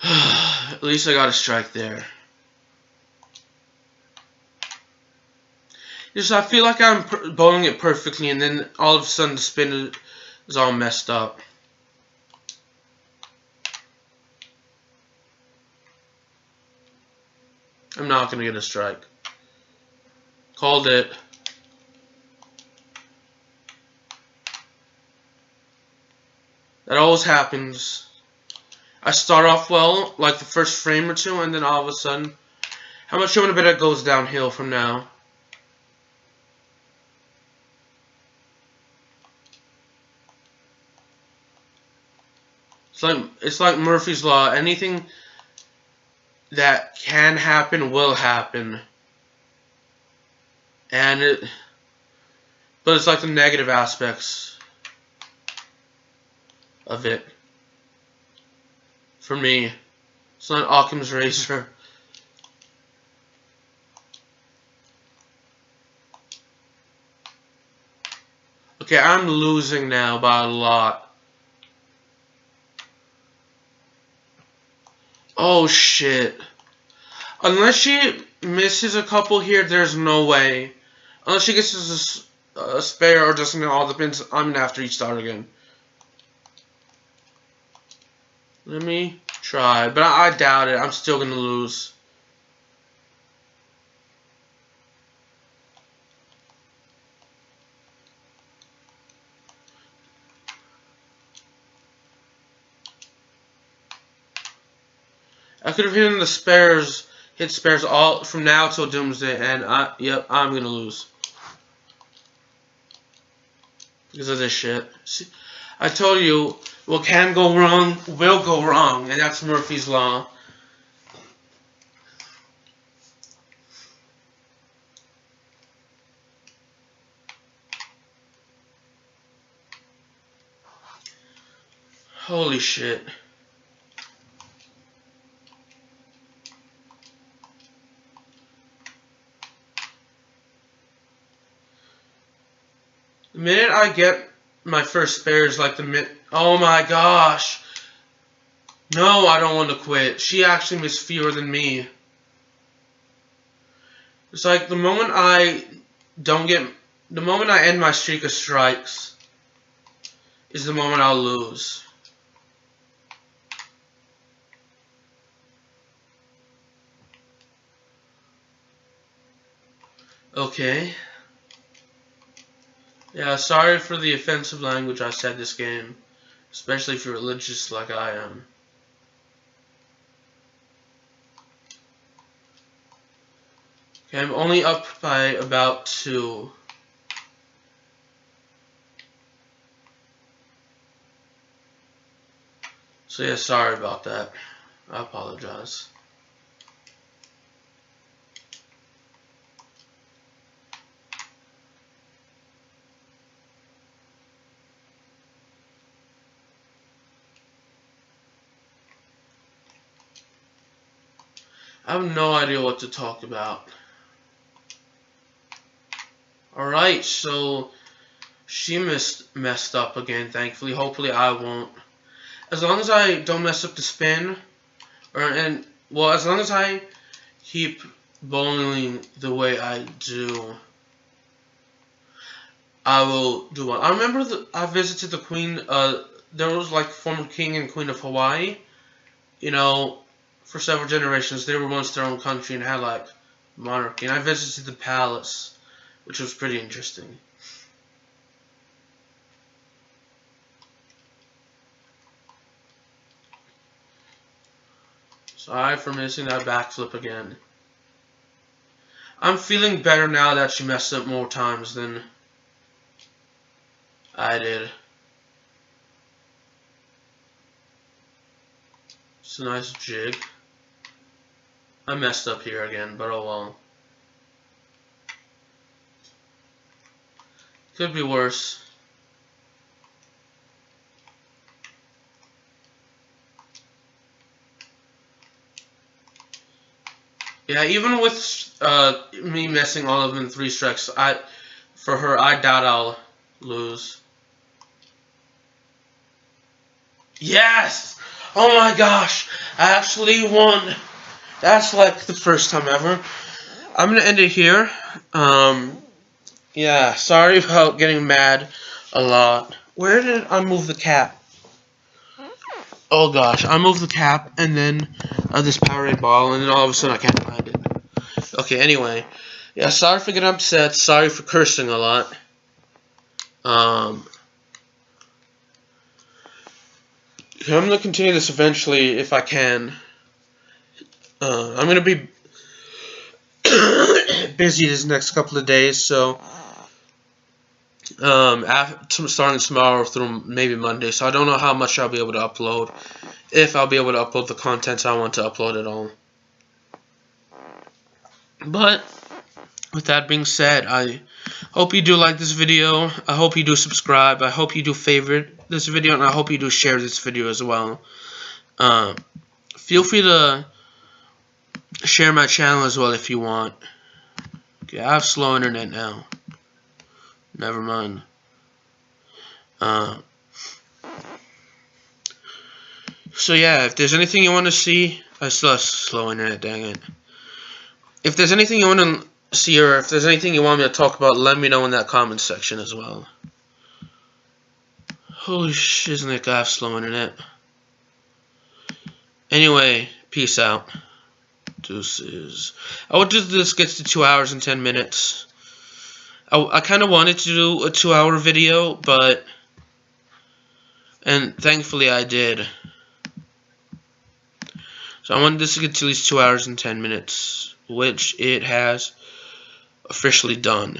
At least I got a strike there. Just I feel like I'm bowling it perfectly, and then all of a sudden the spin is all messed up. I'm not gonna get a strike. Called it. That always happens. I start off well, like the first frame or two, and then all of a sudden, how much you want to bet it goes downhill from now? It's like Murphy's Law. Anything that can happen will happen, but it's like the negative aspects of it. For me, it's not Occam's razor. Okay, I'm losing now by a lot. Oh shit. Unless she misses a couple here, there's no way. Unless she gets a spare or doesn't get all the pins, I'm gonna have to restart again. Let me try, but I doubt it. I'm still gonna lose. I could have hit the spares, hit spares all from now till doomsday, and yep, I'm gonna lose because of this shit. See, I told you, what can go wrong will go wrong, and that's Murphy's Law. Holy shit. The minute I get my first spares, like oh my gosh. No, I don't want to quit. She actually missed fewer than me. It's like the moment I end my streak of strikes is the moment I'll lose. Okay. Yeah, sorry for the offensive language I said this game, especially if you're religious like I am. Okay, I'm only up by about 2. So yeah, sorry about that. I apologize. I have no idea what to talk about. Alright, so she messed up again, thankfully. Hopefully I won't. As long as I don't mess up the spin, as long as I keep bowling the way I do, I will do one. I remember I visited the Queen, there was like former King and Queen of Hawaii, you know, for several generations. They were once their own country and had like monarchy, and I visited the palace, which was pretty interesting. Sorry for missing that backflip again. I'm feeling better now that she messed up more times than I did. It's a nice jig. I messed up here again, but oh well. Could be worse. Yeah, even with me missing all of them in 3 strikes, for her, I doubt I'll lose. Yes! Oh my gosh! I actually won! That's like the first time ever. I'm gonna end it here. Yeah, sorry about getting mad a lot. Where did I move the cap? Oh gosh, I moved the cap and then this Powerade ball, and then all of a sudden I can't find it. Okay, anyway. Yeah, sorry for getting upset. Sorry for cursing a lot. I'm going to continue this eventually if I can. I'm going to be busy this next couple of days, so starting tomorrow through maybe Monday, so I don't know how much I'll be able to upload, if I'll be able to upload the content I want to upload at all. But with that being said, I hope you do like this video. I hope you do subscribe. I hope you do favorite this video, and I hope you do share this video as well. Feel free to share my channel as well if you want. Okay, I have slow internet now. Never mind. So yeah, if there's anything you want to see, I still have slow internet, dang it. If there's anything you want to see, or if there's anything you want me to talk about, let me know in that comment section as well. Holy shiznit, I have slow internet. Anyway, peace out. Deuces. I would do this gets to 2 hours and 10 minutes. I kind of wanted to do a 2-hour video, and thankfully I did. So I wanted this to get to at least 2 hours and 10 minutes, which it has officially done.